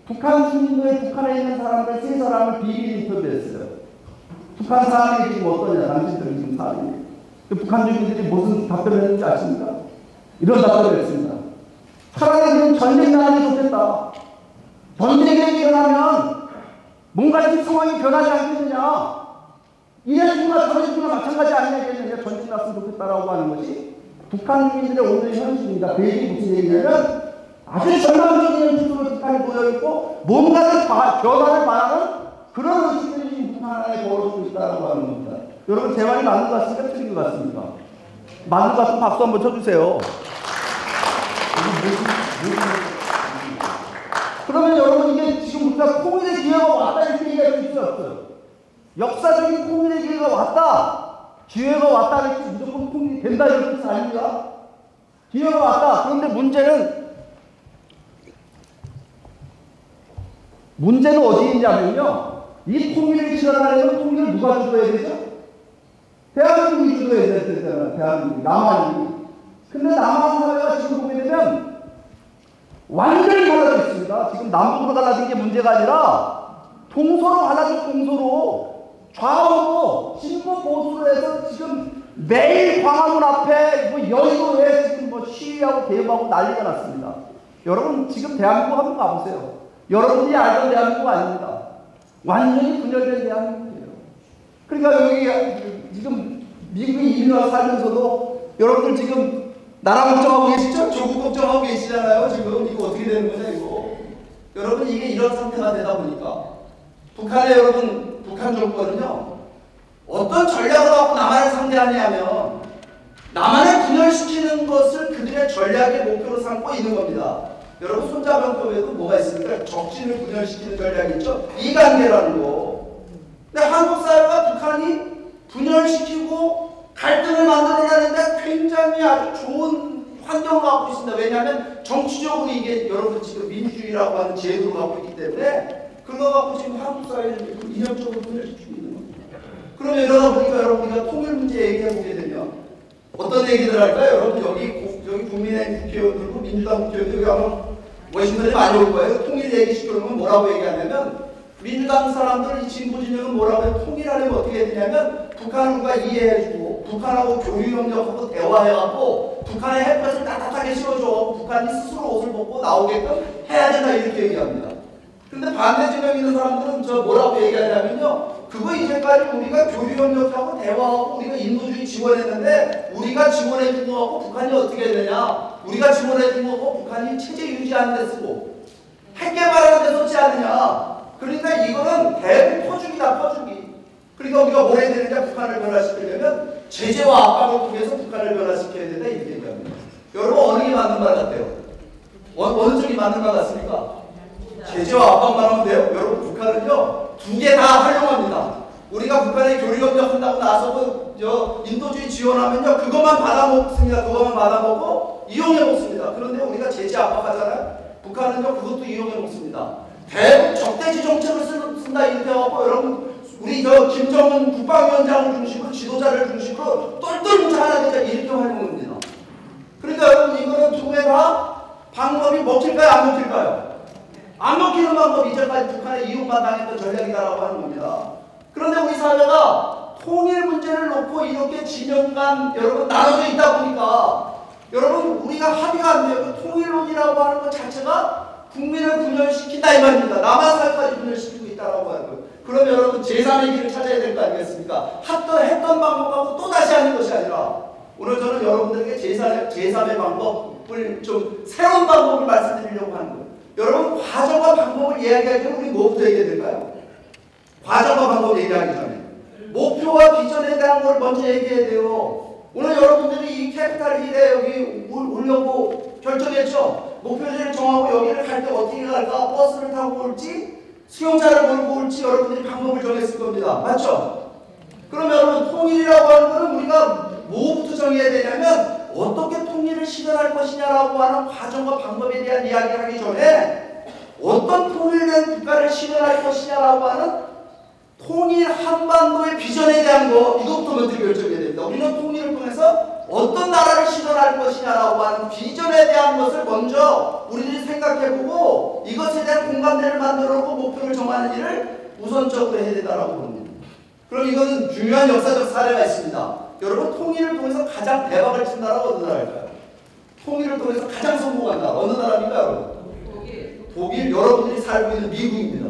[SPEAKER 6] 북한 주민들, 북한에 있는 사람들 3사람을 비밀 인터뷰했어요. 북한 상황이 지금 어떠냐, 당신들은 지금 상황이. 북한 주민들이 무슨 답변을 했는지 아십니까? 이런 답변을 했습니다. 차라리 그냥 전쟁 나는 게 좋겠다. 전쟁이 일어나면 뭔가 지금 상황이 변하지 않겠느냐. 이래주구나 저래주구나 마찬가지 아니냐겠느냐. 전쟁 났으면 좋겠다라고 하는 것이 북한 주민들의 오늘 현실입니다. 그 얘기 무슨 얘기냐면 아주 절망적인 모습으로 북한이 보여있고 뭔가를 변화를 바라는 그런 의식들이 지금 북한 안에 벌어지고 있다고 하는 겁니다. 여러분 제 말이 맞는 것 같습니까? 틀린 것 같습니까? 맞는 것 같으면 박수 한번 쳐주세요. 그러면 여러분 이게 지금 우리가 통일의 기회가 왔다 이렇게 얘기할 수 있어요? 없어요? 역사적인 통일의 기회가 왔다. 기회가 왔다 이렇게 무조건 통일이 된다 이런 뜻 아닙니까? 기회가 왔다. 그런데 문제는 어디 있냐면요. 이 통일을 실현하려면 통일을 누가 주도해야 되죠? 대한민국이 주도해야 되잖아요. 대한민국이. 남한이. 근데 남한 사회가 지금 보게 되면 완전히 갈라져 있습니다. 지금 남북으로 갈라진 게 문제가 아니라 동서로 갈라져 동서로 좌우로 진보 보수로 해서 지금 매일 광화문 앞에 여의도에 지금 시위하고 대응하고 난리가 났습니다. 여러분 지금 대한민국 한번 가보세요. 여러분이 알던 대한민국 아닙니다. 완전히 분열된 대한민국이에요. 그러니까 여기 지금 미국에 이민 와서 살면서도 여러분들 지금 나라 걱정하고 계시죠? 조국 걱정하고 계시잖아요. 지금 이거 어떻게 되는 거냐 이거. 여러분 이게 이런 상태가 되다 보니까 북한의 여러분 북한 정권은요 어떤 전략을 갖고 남한을 상대하냐면 남한을 분열시키는 것을 그들의 전략의 목표로 삼고 있는 겁니다. 여러분 손자병법에도 뭐가 있습니까? 적진을 분열시키는 전략이 있죠. 이관계라는 거. 근데 한국 사회가 북한이 분열시키고 갈등을 만들어내는데 굉장히 아주 좋은 환경을 갖고 있습니다. 왜냐하면 정치적으로 이게 여러분 지금 민주주의라고 하는 제도를 갖고 있기 때문에 그거 갖고 지금 한국 사회를 이념적으로 분열시키고 있는 겁니다. 그러면 이러다 보니까 여러분 우리가 통일 문제 얘기해 보게 되면 어떤 얘기들 할까요? 여러분 여기 국민의힘 국회의원들고 민주당 국회의원들 여기 아마 워싱턴에 많이 올 거예요. 통일 얘기 시끄러우면 뭐라고 얘기하냐면 민주당 사람들 이 진보 진영은 뭐라고 해요? 통일하려면 어떻게 해야 되냐면 북한과 이해해주고 북한하고 교류협력하고 대화해갖고 북한의 햇볕을 따뜻하게 씌워줘. 북한이 스스로 옷을 벗고 나오게끔 해야 된다 이렇게 얘기합니다. 근데 반대 진영에 있는 사람들은 저 뭐라고 얘기하냐면요. 그거 이제까지 우리가 교류협력하고 대화하고 우리가 인도주의 지원했는데 우리가 지원해준 거하고 북한이 어떻게 되냐. 우리가 지원해준 거고 북한이 체제 유지하는 데 쓰고 핵 개발하는 데 썼지 않느냐. 그러니까 이거는 대북 퍼주기다 퍼주기. 그러니까 우리가 뭘 해야 되느냐. 북한을 변화시키려면 제재와 압박을 통해서 북한을 변화시켜야 된다 이렇게 얘기합니다. 여러분 어느 게 맞는 말 같아요? 어느 쪽이 맞는 말 같습니까? 제재와 압박만 하면 돼요? 여러분 북한은요 2개 다 활용합니다. 우리가 북한에 교류협력 한다고 나서고 인도주의 지원하면요 그것만 받아먹습니다. 그것만 받아먹고 이용해먹습니다. 그런데 우리가 제재 압박하잖아요. 북한은요 그것도 이용해먹습니다. 대북 적대지 정책을 쓴다 이렇게 하고 여러분 우리 김정은 국방위원장을 중심으로 지도자를 중심으로 똘똘 뭉쳐 하나 되자 이렇게 활용합니다. 그러니까 여러분 이거는 2개 다 방법이 먹힐까요 안 먹힐까요? 안 먹히는 방법이 이제까지 북한에 이용만 당했던 전략이다라고 하는 겁니다. 그런데 우리 사회가 통일 문제를 놓고 이렇게 진영 간 여러분 나눠져 있다 보니까 여러분 우리가 합의가 안 돼요. 통일론이라고 하는 것 자체가 국민을 분열시킨다 이 말입니다. 남한 사회까지 분열시키고 있다라고 하는 거예요. 그러면 여러분 제3의 길을 찾아야 될 거 아니겠습니까? 했던 방법하고 또 다시 하는 것이 아니라 오늘 저는 여러분들에게 제3의 방법을 좀 새로운 방법을 말씀드리려고 하는 거예요. 여러분 과정과 방법을 이야기할 때 우리 뭐부터 얘기해야 될까요? 과정과 방법 얘기하기 전에 목표와 비전에 대한 걸 먼저 얘기해야 돼요. 오늘 여러분들이 이 캐피탈 힐에 여기 오려고 결정했죠. 목표지를 정하고 여기를 갈 때 어떻게 갈까? 버스를 타고 올지 수용자를 몰고 올지 여러분들이 방법을 정했을 겁니다. 맞죠? 그러면 여러분 통일이라고 하는 것은 우리가 뭐부터 정해야 되냐면 어떻게 통일을 실현할 것이냐라고 하는 과정과 방법에 대한 이야기를 하기 전에 어떤 통일된 국가를 실현할 것이냐라고 하는 통일 한반도의 비전에 대한 거 이것부터 먼저 결정해야 됩니다. 우리는 통일을 통해서 어떤 나라를 실현할 것이냐라고 하는 비전에 대한 것을 먼저 우리들이 생각해보고 이것에 대한 공감대를 만들어놓고 목표를 정하는 일을 우선적으로 해야 된다고 봅니다. 그럼 이거는 중요한 역사적 사례가 있습니다. 여러분 통일을 통해서 가장 대박을 친 나라가 어느 나라일까요? 통일을 통해서 가장 성공한 나라 어느 나라입니까 여러분? 독일. 여러분들이 살고 있는 미국입니다.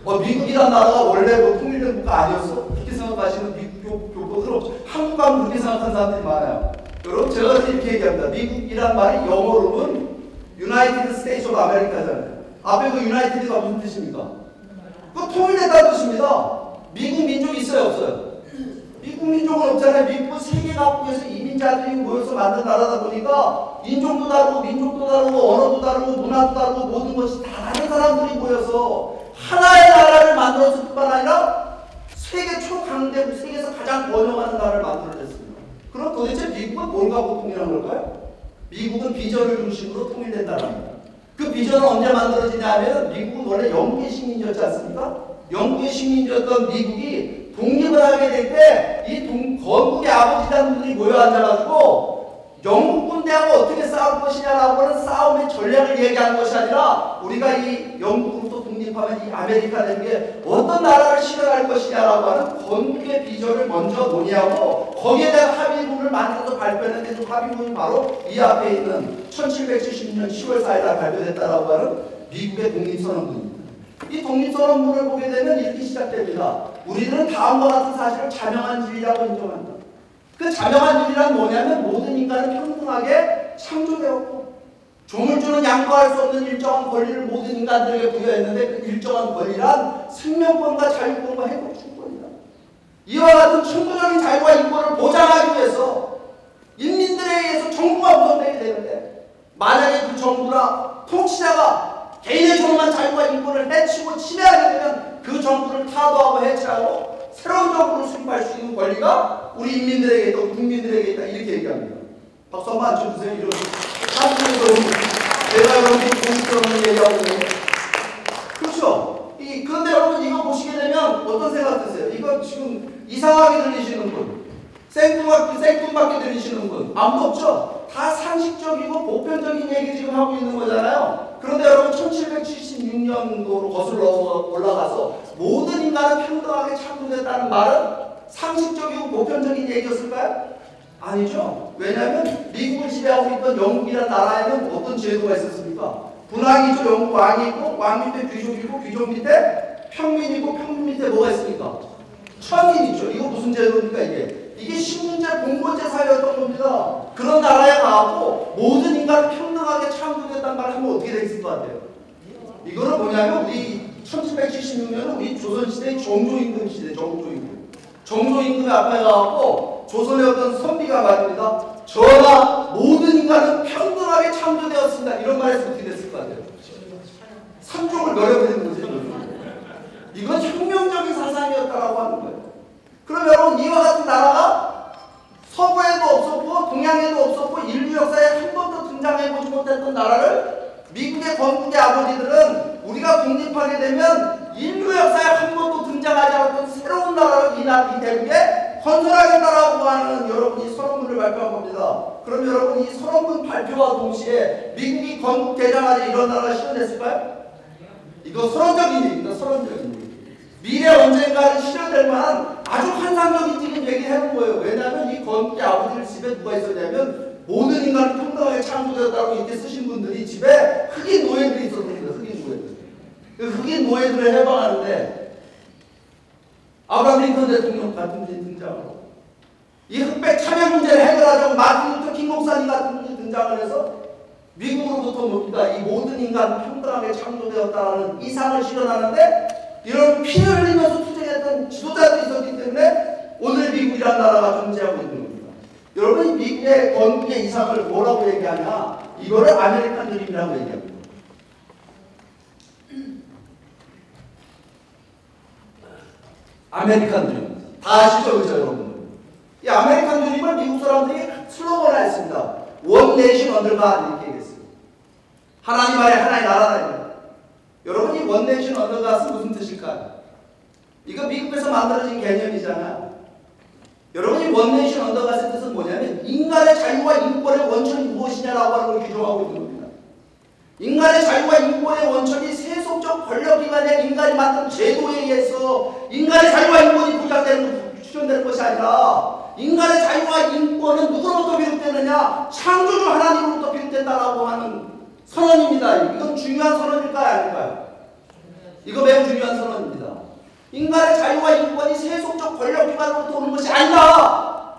[SPEAKER 6] 미국이란 나라가 원래 뭐 통일된 국가 아니었어? 그렇게 생각하시는 미국 교포들 없죠. 한국 가면 그렇게 생각하는 사람들이 많아요. 여러분 제가 이렇게 얘기합니다. 미국이란 말이 영어로는 United States of America잖아요. 앞에 그 United가 무슨 뜻입니까? 그 통일됐다는 뜻입니다. 미국 민족이 있어요 없어요? 미국 민족은 없잖아요. 미국은 세계 각국에서 이민자들이 모여서 만든 나라다 보니까 인종도 다르고 민족도 다르고 언어도 다르고 문화도 다르고 모든 것이 다 다른 사람들이 모여서 하나의 나라를 만들었을 뿐만 아니라 세계 초강대국 세계에서 가장 번영하는 나라를 만들어냈습니다. 그럼 도대체 미국은 뭘 갖고 통일한 걸까요? 미국은 비전을 중심으로 통일된 나라입니다. 그 비전은 언제 만들어지냐면 미국은 원래 영국의 식민지였지 않습니까? 영국의 식민지였던 미국이 독립을 하게 될 때 이 건국의 아버지라는 분들이 모여 앉아가지고 영국 군대하고 어떻게 싸울 것이냐라고 하는 싸움의 전략을 얘기하는 것이 아니라 우리가 이 영국으로부터 독립하면 이 아메리카 대륙에 어떤 나라를 실현할 것이냐라고 하는 건국의 비전을 먼저 논의하고 거기에 대한 합의문을 만들어서 발표했는데 그 합의문이 바로 이 앞에 있는 1776년 10월 4일 날 발표됐다라고 하는 미국의 독립선언문입니다. 이 독립선언문을 보게 되면 이렇게 시작됩니다. 우리들은 다음과 같은 사실을 자명한 진리라고 인정한다. 그 자명한 진리란 뭐냐면 모든 인간은 평등하게 창조되었고 조물주는 양보할 수 없는 일정한 권리를 모든 인간들에게 부여했는데 그 일정한 권리란 생명권과 자유권과 행복주권이다. 이와 같은 충분적인 자유와 인권을 보장하기 위해서 인민들에 의해서 정부가 구성되게 되는데 만약에 그 정부나 통치자가 개인의 조그만 자유와 인권을 해치고 침해하게 되면 그 정부를 타도하고 해체하고 새로운 정부를 수립할 수 있는 권리가 우리 인민들에게 있다, 국민들에게 있다 이렇게 얘기합니다. 박수 한번 안 쳐주세요. 이런 한국에서 제가 여러분들 공식적으로 얘기하고 있는 그렇죠? 그런데 여러분 이거 보시게 되면 어떤 생각 드세요? 이거 지금 이상하게 들리시는 분, 생뚱맞게 들리시는 분 아무도 없죠? 다 상식적이고 보편적인 얘기 지금 하고 있는 거잖아요. 그런데 여러분 1776년도로 거슬러 올라가서 모든 인간은 평등하게 창조됐다는 말은 상식적이고 보편적인 얘기였을까요? 아니죠. 왜냐하면 미국을 지배하고 있던 영국이라는 나라에는 어떤 제도가 있었습니까? 군왕이 있죠. 영국 왕이 있고 왕 밑에 귀족이 있고 귀족 밑에 평민이 있고 평민 밑에 뭐가 있습니까? 천민 있죠. 이거 무슨 제도입니까 이게? 이게 신분제 봉건제 사회였던 겁니다. 그런 나라에 가고 모든 인간은 평등하게 창조됐다는 말을 하면 어떻게 되겠을 것 같아요? 이거는 뭐냐면 우리 1776년은 우리 조선시대의 정조임금 시대, 정조임금. 정조임금의 앞에 가고 조선의 어떤 선비가 말입니다. 전하 모든 인간은 평등하게 창조되었습니다. 이런 말에서 어떻게 됐을 것 같아요? 삼종을 멸해버리는 거죠. 이건 혁명적인 사상이었다라고 하는 거예요. 그럼 여러분 이와 같은 나라가 서구에도 없었고 동양에도 없었고 인류 역사에 한 번도 등장해보지 못했던 나라를 미국의 건국의 아버지들은 우리가 독립하게 되면 인류 역사에 한 번도 등장하지 않았던 새로운 나라를 이 대륙에 건설하겠다라고 하는 여러분이 선언문을 발표한 겁니다. 그럼 여러분 이 선언문 발표와 동시에 미국이 건국되자마자 이런 나라가 실현됐을까요? 이거 선언적인 얘기입니다. 선언적인 얘기. 미래 언젠가는 실현될 만한 아주 환상적인 지금 얘기를 해놓은 거예요. 왜냐하면 이 건국의 아버지들 집에 누가 있었냐면 모든 인간은 평등하게 창조됐다고 이렇게 쓰신 분들이 집에 흑인 노예들이 있었습니다. 흑인 노예들. 그 흑인 노예들을 해방하는데 아브라함 링컨 대통령 같은 분이 등장하고 이 흑백 차별 문제를 해결하자고 마틴 루터 킹 목사님 같은 분이 등장을 해서 미국으로부터 뭡니까? 이 모든 인간은 평등하게 창조되었다는 이상을 실현하는데 이런 피를 흘리면서 투쟁했던 지도자들이 있었기 때문에 오늘 미국이라는 나라가 존재하고 있는 겁니다. 여러분이 미국의 건국의 이상을 뭐라고 얘기하냐? 이거를 아메리칸 드림이라고 얘기합니다. 아메리칸 드림. 다 아시죠, 그죠, 여러분? 이 아메리칸 드림을 미국 사람들이 슬로건을 했습니다. 원 네이션 언더 갓 이렇게 얘기했어요. 하나님 아래 하나의 나라다. 여러분, 이 원 네이션 언더 갓은 무슨 뜻일까요? 이거 미국에서 만들어진 개념이잖아요. 여러분, 이 원 네이션 언더 갓의 뜻은 뭐냐면 인간의 자유와 인권의 원천이 무엇이냐라고 하는 걸 규정하고 있는 겁니다. 인간의 자유와 인권의 원천이 세속적 권력기관의 인간이 만든 제도에 의해서 인간의 자유와 인권이 주장되는 것이 아니라 인간의 자유와 인권은 누구로부터 비롯되느냐? 창조주 하나님으로부터 비롯된다라고 하는 선언입니다. 이건 중요한 선언일까요? 아닐까요? 이거 매우 중요한 선언입니다. 인간의 자유와 인권이 세속적 권력기관으로부터 오는 것이 아니다.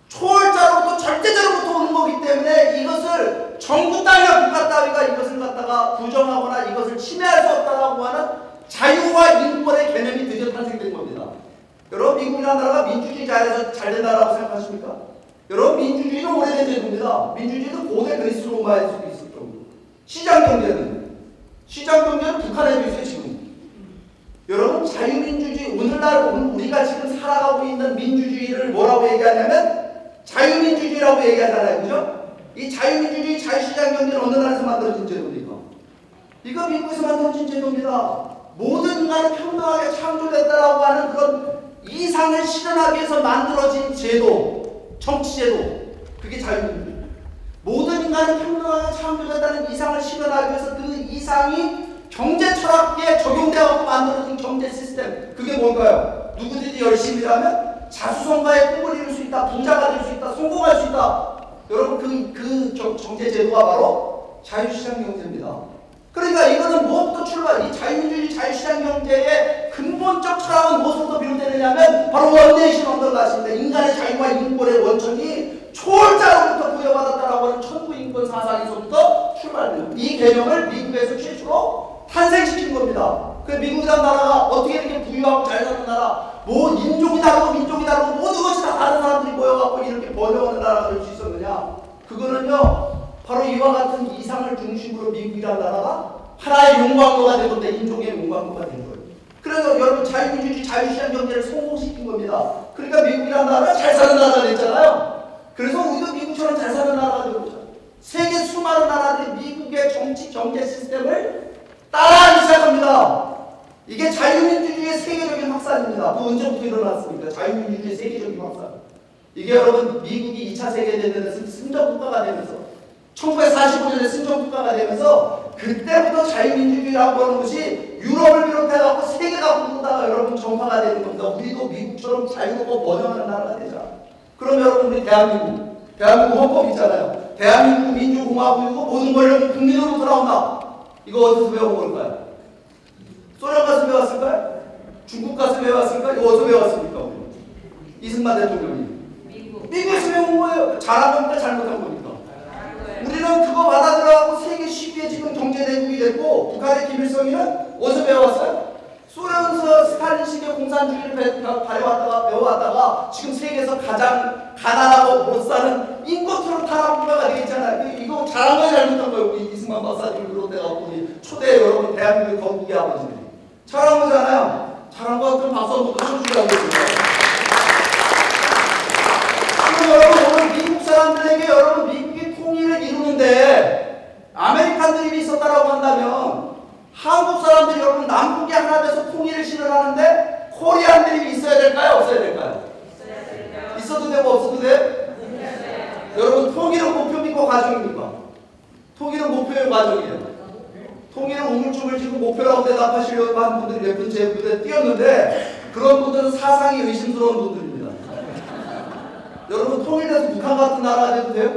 [SPEAKER 6] 초월자로부터 절대자로부터 오는 거기 때문에 이것을 정부 따위나 국가 따위가 이것을 갖다가 부정하거나 이것을 침해할 수 없다라고 하는 자유와 인권의 개념이 드디어 탄생된 겁니다. 여러분, 미국이라는 나라가 민주주의 잘해서 잘 된다라고 생각하십니까? 여러분, 민주주의는 오래된 제도입니다. 민주주의는 고대 그리스 로마에 있을 정도. 시장 경제는 북한에도 있어요, 지금. 여러분, 자유민주주의, 오늘날 우리가 지금 살아가고 있는 민주주의를 뭐라고 얘기하냐면 자유민주주의라고 얘기하잖아요, 그죠? 이 자유민주주의, 자유시장 경제는 어느 나라에서 만들어진 제도입니까? 이거 미국에서 만들어진 제도입니다. 모든 인간이 평등하게 창조됐다라고 하는 그런 이상을 실현하기 위해서 만들어진 제도, 정치제도, 그게 자유민주주의. 모든 인간은 평등하게 창조됐다는 이상을 실현하기 위해서 그 이상이 경제 철학에 적용되어 만들어진 경제 시스템, 그게 뭘까요? 누구든지 열심히 일하면 자수성가의 꿈을 이룰 수 있다, 부자가 될 수 있다, 성공할 수 있다. 여러분, 그 경제 제도가 바로 자유시장 경제입니다. 그러니까 이거는 무엇부터 출발, 이 자유민주주의 자유시장 경제의 근본적 철학은 무엇부터 비롯되느냐면 바로 원네이션 언더 갓입니다. 인간의 자유와 인권의 원천이 초월자로부터 부여받았다라고 하는 천부인권 사상에서부터 출발됩니다. 이 개념을 미국에서 최초로 탄생시킨 겁니다. 그 미국이라는 나라가 어떻게 이렇게 부유하고 잘 사는 나라, 뭐 인종이 다르고 민족이 다르고 모든 것이 다 다른 사람들이 모여갖고 이렇게 번영하는 나라가 될 수 있었느냐? 그거는요, 바로 이와 같은 이상을 중심으로 미국이라는 나라가 하나의 용광로가 된 건데, 인종의 용광로가 된 거예요. 그래서 여러분, 자유민주주의 자유시장 경제를 성공시킨 겁니다. 그러니까 미국이라는 나라가 잘 사는 나라가 됐잖아요. 그래서 우리도 미국처럼 잘 사는 나라가 되고 있잖아요. 세계 수많은 나라들이 미국의 정치 경제 시스템을 따라하기 시작합니다. 이게 자유민주주의의 세계적인 확산입니다. 그 언제부터 일어났습니까? 자유민주주의의 세계적인 확산. 이게 여러분, 미국이 2차 세계대전에서 승전국가가 되면서 1945년에 승전국가가 되면서 그때부터 자유민주주의라고 하는 것이 유럽을 비롯해서 세계가 모두다가 여러분 정파가 되는 겁니다. 우리도 미국처럼 자유롭고 번영하는 나라가 되자. 그럼 여러분, 우리 대한민국 헌법 있잖아요. 대한민국 민주공화국이고 모든 권력은 국민으로 돌아온다. 이거 어디서 배워본 걸까요? 소련 가서 배웠을까요? 중국 가서 배웠을까요? 이거 어디서 배웠습니까? 이승만 대통령이. 미국에서 배운 거예요. 잘한 겁니까? 잘못한 겁니까? 우리는 그거 받아들여갖고 세계 10위의 지금 경제대국이 됐고, 북한의 김일성이는 어디서 배워왔어요? 소련서 스탈린식의 공산주의를 배워왔다가 지금 세계에서 가장 가난하고 못 사는 인권트로 탄압국가가 되겠잖아요. 이거 잘한 거예요, 잘못한 거예요? 우리 이승만 박사님을 비롯해갖고 우리 초대 여러분 대한민국 건국의 아버지들이 잘한 거잖아요. 잘한 거 같으면 박수 한번 쳐주려고 했습니다. 여러분, 오늘 미국 사람들에게 여러분 미국이 통일을 이루는데 아메리칸 드림이 있었다라고 한다면 한국 사람들이 여러분 남북이 하나 돼서 통일을 실현하는데 코리안 드림이 있어야 될까요? 없어야 될까요? 있어도 되고 없어도 돼? 여러분, 통일은 목표입니까? 과정입니까? 통일은 목표의 과정이에요. 통일은 우물쭈물 지금 목표라고 대답하시려고 하는 분들이 몇 분 제 무대에 뛰었는데 그런 분들은 사상이 의심스러운 분들입니다. 여러분, 통일돼서 북한 같은 나라가 돼도 돼요?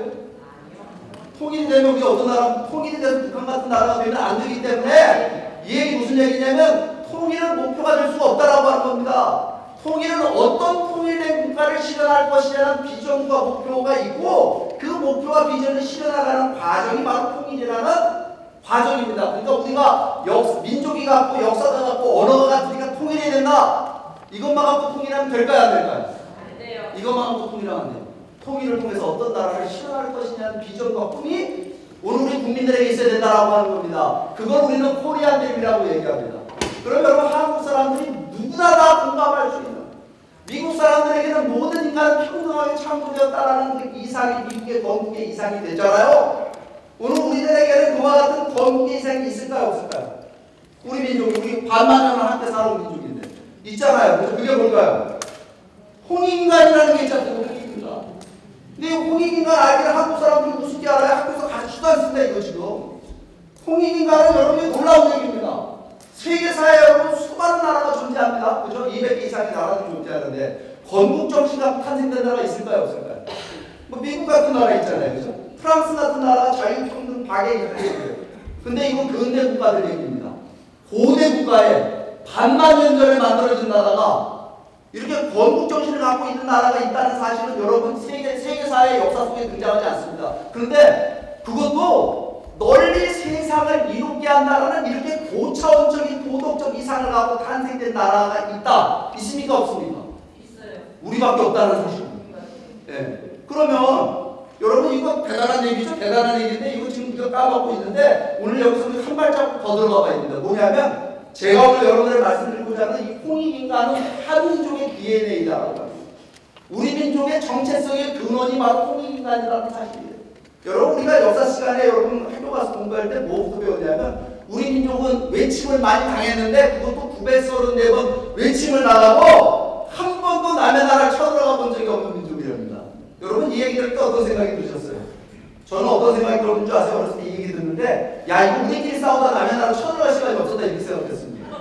[SPEAKER 6] 통일이 되면 우리 어떤 나라, 통일이 돼서 북한 같은 나라가 되면 안 되기 때문에 이 얘기 무슨 얘기냐면 통일은 목표가 될 수가 없다라고 하는 겁니다. 통일은 어떤 통일된 국가를 실현할 것이라는 비전과 목표가 있고 그 목표와 비전을 실현하는 과정이 바로 통일이라는 과정입니다. 그러니까 우리가 민족이 갖고 역사가 갖고 언어가 같으니까 통일해야 된다. 이것만 갖고 통일하면 될까요? 안 될까요? 이것만 갖고 통일하면 안 돼요. 통일을 통해서 어떤 나라를 실현할 것이냐는 비전과 꿈이 오늘 우리 국민들에게 있어야 된다라고 하는 겁니다. 그걸 우리는 코리안 드림이라고 얘기합니다. 그럼 여러분, 한국 사람들이 누구나 다 공감할 수 있는 미국 사람들에게는 모든 인간은 평등하게 창조되었다라는 그 이상이 미국의 건국의 이상이 되잖아요. 오늘 우리들에게는 그와 같은 건국의 이상이 있을까요, 없을까요? 우리 민족이, 우리 반만 년을 함께 살아온 민족인데 있잖아요. 그래서 그게 뭘까요? 홍익인간이라는 게 있잖아요. 홍익인간. 근데 이 홍익인간 알기를 한국 사람들이 우습게 알아요. 학교에서 가르치지도 않습니다. 이거 지금. 홍익인간은 여러분이 놀라운 얘기입니다. 세계사에 여러분 수많은 나라가 존재합니다. 그죠? 200개 이상의 나라들이 존재하는데 건국 정신가 탄생된 나라가 있을까요? 없을까요? 뭐 미국 같은 나라 있잖아요. 그죠? 프랑스 같은 나라가 자유평등 박애 이렇게 얘기해요. 근데 이건 근대 국가들 얘기입니다. 고대 국가에 반만 년 전에 만들어진 나라가 이렇게 건국 정신을 갖고 있는 나라가 있다는 사실은 여러분 세계사의 역사 속에 등장하지 않습니다. 그런데 그것도 널리 세상을 이롭게 한다는 이렇게 고차원적인 도덕적 이상을 갖고 탄생된 나라가 있다. 있습니까? 없습니까? 있어요. 우리밖에 없다는 사실입니다. 네. 그러면 여러분 이거 대단한 얘기죠? 대단한 얘기인데 이거 지금 우리가 까먹고 있는데 오늘 여기서 한 발자국 더 들어가 봐야 됩니다. 뭐냐면 제가 오늘 여러분들 말씀드리고자 하는 이 홍익인간은 한 민족의 DNA다라고 합니다. 우리 민족의 정체성의 근원이 바로 홍익인간이라는 사실이에요. 여러분 우리가 역사 시간에 여러분 학교 가서 공부할 때 뭐부터 배웠냐면 우리 민족은 외침을 많이 당했는데 그것도 934번 외침을 나가고 한 번도 남의 나라를 쳐들어가 본 적이 없는 민족이랍니다. 여러분 이 얘기 들을 때 어떤 생각이 드셨어요? 저는 어떤 생각이 들었는 줄 아세요? 어렸을 때 이 얘기 듣는데 야 이거 우리끼리 싸우다 남의 나라 쳐들어갈 시간이 없었다 이렇게 생각했습니다.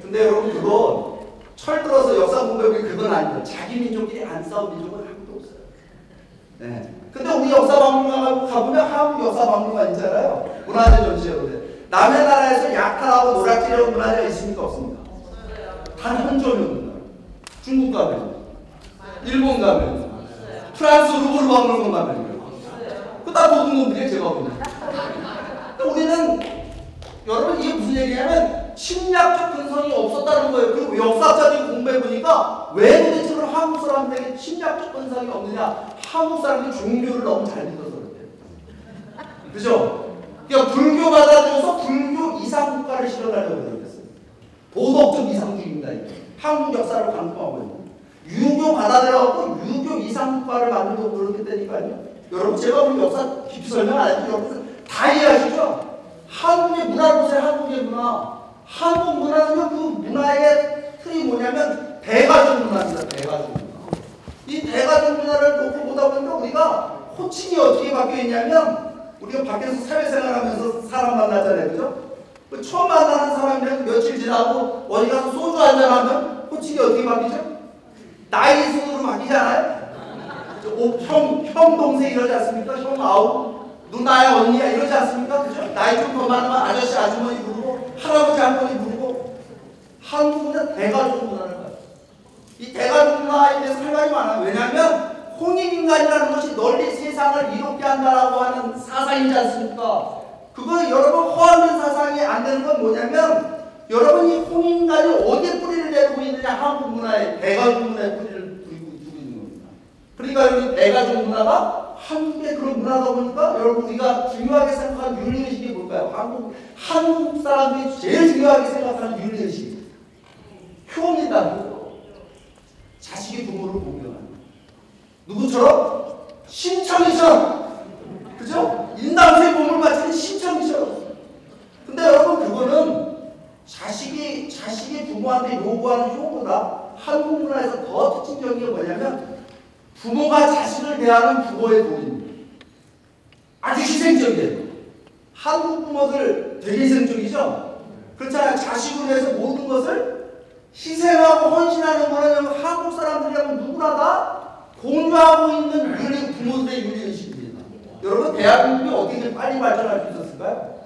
[SPEAKER 6] 근데 여러분 그건 철들어서 역사 공부해보니 그건 아닙니다. 자기 민족끼리 안 싸운 민족은 한국도 없어요. 네. 근데 우리 역사박물관 가보면 한국 역사박물관 있잖아요. 문화재 전시회로데 남의 나라에서 약탈하고 노략질해온 문화재가 있습니까? 없습니까? 단 한 점이 없는 나라. 중국 가면, 일본 가면, 프랑스 루브르 박물관 가면 그다 도둑놈들이에요 제가 보면. 근데 우리는 여러분 이게 무슨 얘기냐면 침략적 근성이 없었다는 거예요. 그리고 역사적인 공부해보니까 왜 도대체 그럼 한국 사람들에게 침략적 근성이 없느냐. 한국 사람들이 종교를 너무 잘 믿어서 그래요. 그죠? 그러니까 불교 받아들여서 불교 이상국가를 실현하려고 그랬어요. 도덕적 이상주의입니다. 이게. 한국 역사를 강조하고 있는. 유교 받아들여갖고 유교 이상국가를 만들고 그렇겠다니까요. 여러분 제가 우리 역사 깊이 설명 안 해도 여러분 다 이해하시죠? 한국의 문화를 보세요. 한국의 문화. 한국 문화는 그 문화의 틀이 뭐냐면 대가족 문화입니다. 대가족 문화. 이 대가족 문화를 놓고 보다 보니까 우리가 호칭이 어떻게 바뀌어 있냐면 우리가 밖에서 사회생활하면서 사람 만나잖아요. 그죠? 그 처음 만나는 사람이랑 며칠 지나고 어디 가서 소주 한잔하면 호칭이 어떻게 바뀌죠? 나이 순으로 바뀌잖아요. 형 동생 이러지 않습니까? 형 아우 누나야 언니야 이러지 않습니까? 그죠? 나이 좀 더 많으면 아저씨 아주머니 부르고 할아버지 할머니 부르고 한국은 대가족 문화를 봐요. 이 대가족 문화에 대해서 할 말이 많아요. 왜냐하면 홍익인간이라는 것이 널리 세상을 이롭게 한다라고 하는 사상이지 않습니까? 그거 여러분 허황된 사상이 안 되는 건 뭐냐면 여러분 이 홍익인간이 어디에 뿌리를 내리고 있느냐. 한국 문화에 대가족 문화에 뿌리를 두고 있는 겁니다. 그러니까 여러분 대가족 문화가 한국의 그런 문화다 보니까 여러분 우리가 중요하게 생각하는 윤리의식이 뭘까요? 한국 사람들이 제일 중요하게 생각하는 윤리의식 효입니다. 자식이 부모를 공경하는 누구처럼? 심청이처럼. 그죠? 인당수의 몸을 바치는 심청이처럼. 근데 여러분 그거는 자식이 부모한테 요구하는 효보다 한국 문화에서 더 특징적인 게 뭐냐면 부모가 자식을 대하는 부모의 도입니다. 아주 희생적이에요. 한국 부모들 되게 희생적이죠? 그렇잖아요. 자식을 위해서 모든 것을 희생하고 헌신하는 거는 한국 사람들이라면 누구나 다 공유하고 있는 부모들의 윤리의식입니다. 여러분 대한민국이 어떻게 빨리 발전할 수 있었을까요?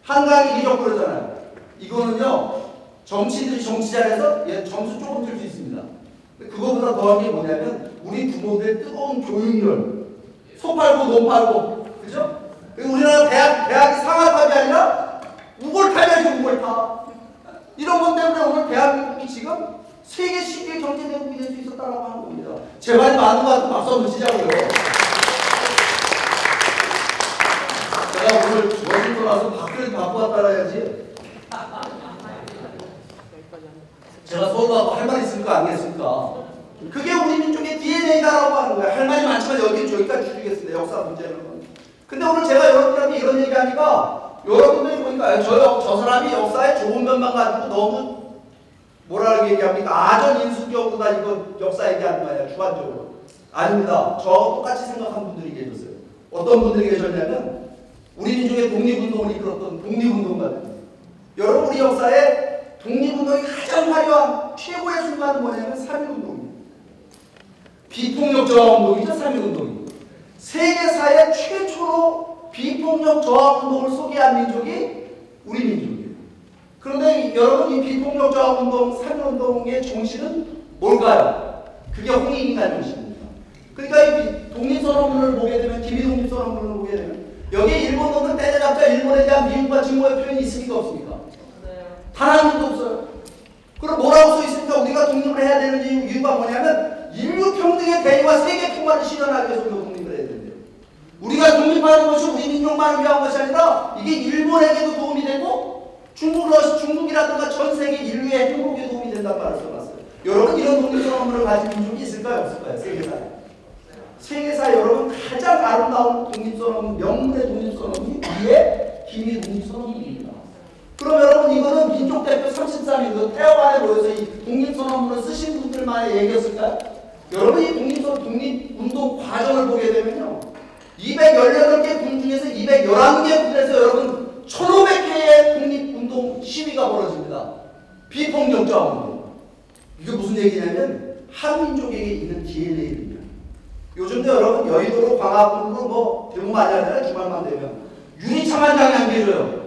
[SPEAKER 6] 한강이 기적 그러잖아요. 이거는요 정치인들이 정치 잘해서 점수 조금 줄 수 있습니다. 그거보다 더한 게 뭐냐면 우리 부모들의 뜨거운 교육열 소 팔고 논 팔고 그죠? 우리나라 대학이 상하탑이 아니라 우골탑이죠. 우골탑. 이런 것 때문에 오늘 대한민국이 지금 세계 10위의 경제대국이 될 수 있었다고 하는 겁니다. 제 말이 많은 것 같으면 박수 한번 치자고요. 제가 오늘 워싱턴 와서 박수를 받고 왔다 해야지. 제가 서울로 하고 할 말 있을 거 아니겠습니까? 그게 우리 민족의 DNA다라고 하는 거예요. 할 말이 많지만 여기까지 줄이겠습니다. 역사 문제는. 근데 오늘 제가 여러분들한테 이런 얘기하니까 여러분들이 보니까 저 사람이 역사의 좋은 면만 가지고 너무 뭐라고 얘기합니까? 아전인수격으로다 이거 역사 얘기하는 거예요. 주관적으로. 아닙니다. 저하고 똑같이 생각한 분들이 계셨어요. 어떤 분들이 계셨냐면 우리 민족의 독립운동을 이끌었던 독립운동가들. 여러분 우리 역사에 독립운동이 가장 화려한 최고의 순간은 뭐냐면 3.1운동입니다. 비폭력 저항운동이죠. 3.1운동이. 세계사의 최초로 비폭력 저항운동을 소개한 민족이 우리 민족이에요. 그런데 여러분 이 비폭력 저항운동 3.1운동의 정신은 뭘까요? 그게 홍익인간 정신입니다. 그러니까 이 독립선언문을 보게 되면 기미독립선언문을 보게 되면 여기에 일본 놈들 때려잡자 일본에 대한 미움과 증오의 표현이 있습니까 없습니까? 단 한 줄도 없어요. 그럼 뭐라고 써 있습니까? 우리가 독립을 해야 되는 이유가 뭐냐면 인류 평등의 대의와 세계 통합을 실현하기 위해서 우리가 독립을 해야 된대요. 우리가 독립하는 것이 우리 민족만을 위한 것이 아니라 이게 일본에게도 도움이 되고 중국이라든가 전 세계 인류의 행복에 도움이 된다는 말을 써놨어요. 여러분 이런 독립선언문을 가진 민족이 있을까요? 없을까요? 세계사에. 세계사에 여러분 가장 아름다운 독립선언문, 명문의 독립선언문이 우리의 기미 독립선언문입니다. 그럼 여러분 이거는 민족대표 33인 태화관에 모여서 이 독립선언문을 쓰신 분들만의 얘기였을까요? 여러분 이 독립운동 과정을 보게 되면요. 218개 군 중에서 211개 군에서 여러분 1500개의 독립운동 시위가 벌어집니다. 비폭력 저항운동. 이게 무슨 얘기냐면 한민족에게 있는 DNA입니다. 요즘도 여러분 여의도로 광화문으로 뭐 대구 많이 하잖아요. 주말만 되면 유리창한장이 안 계셔요.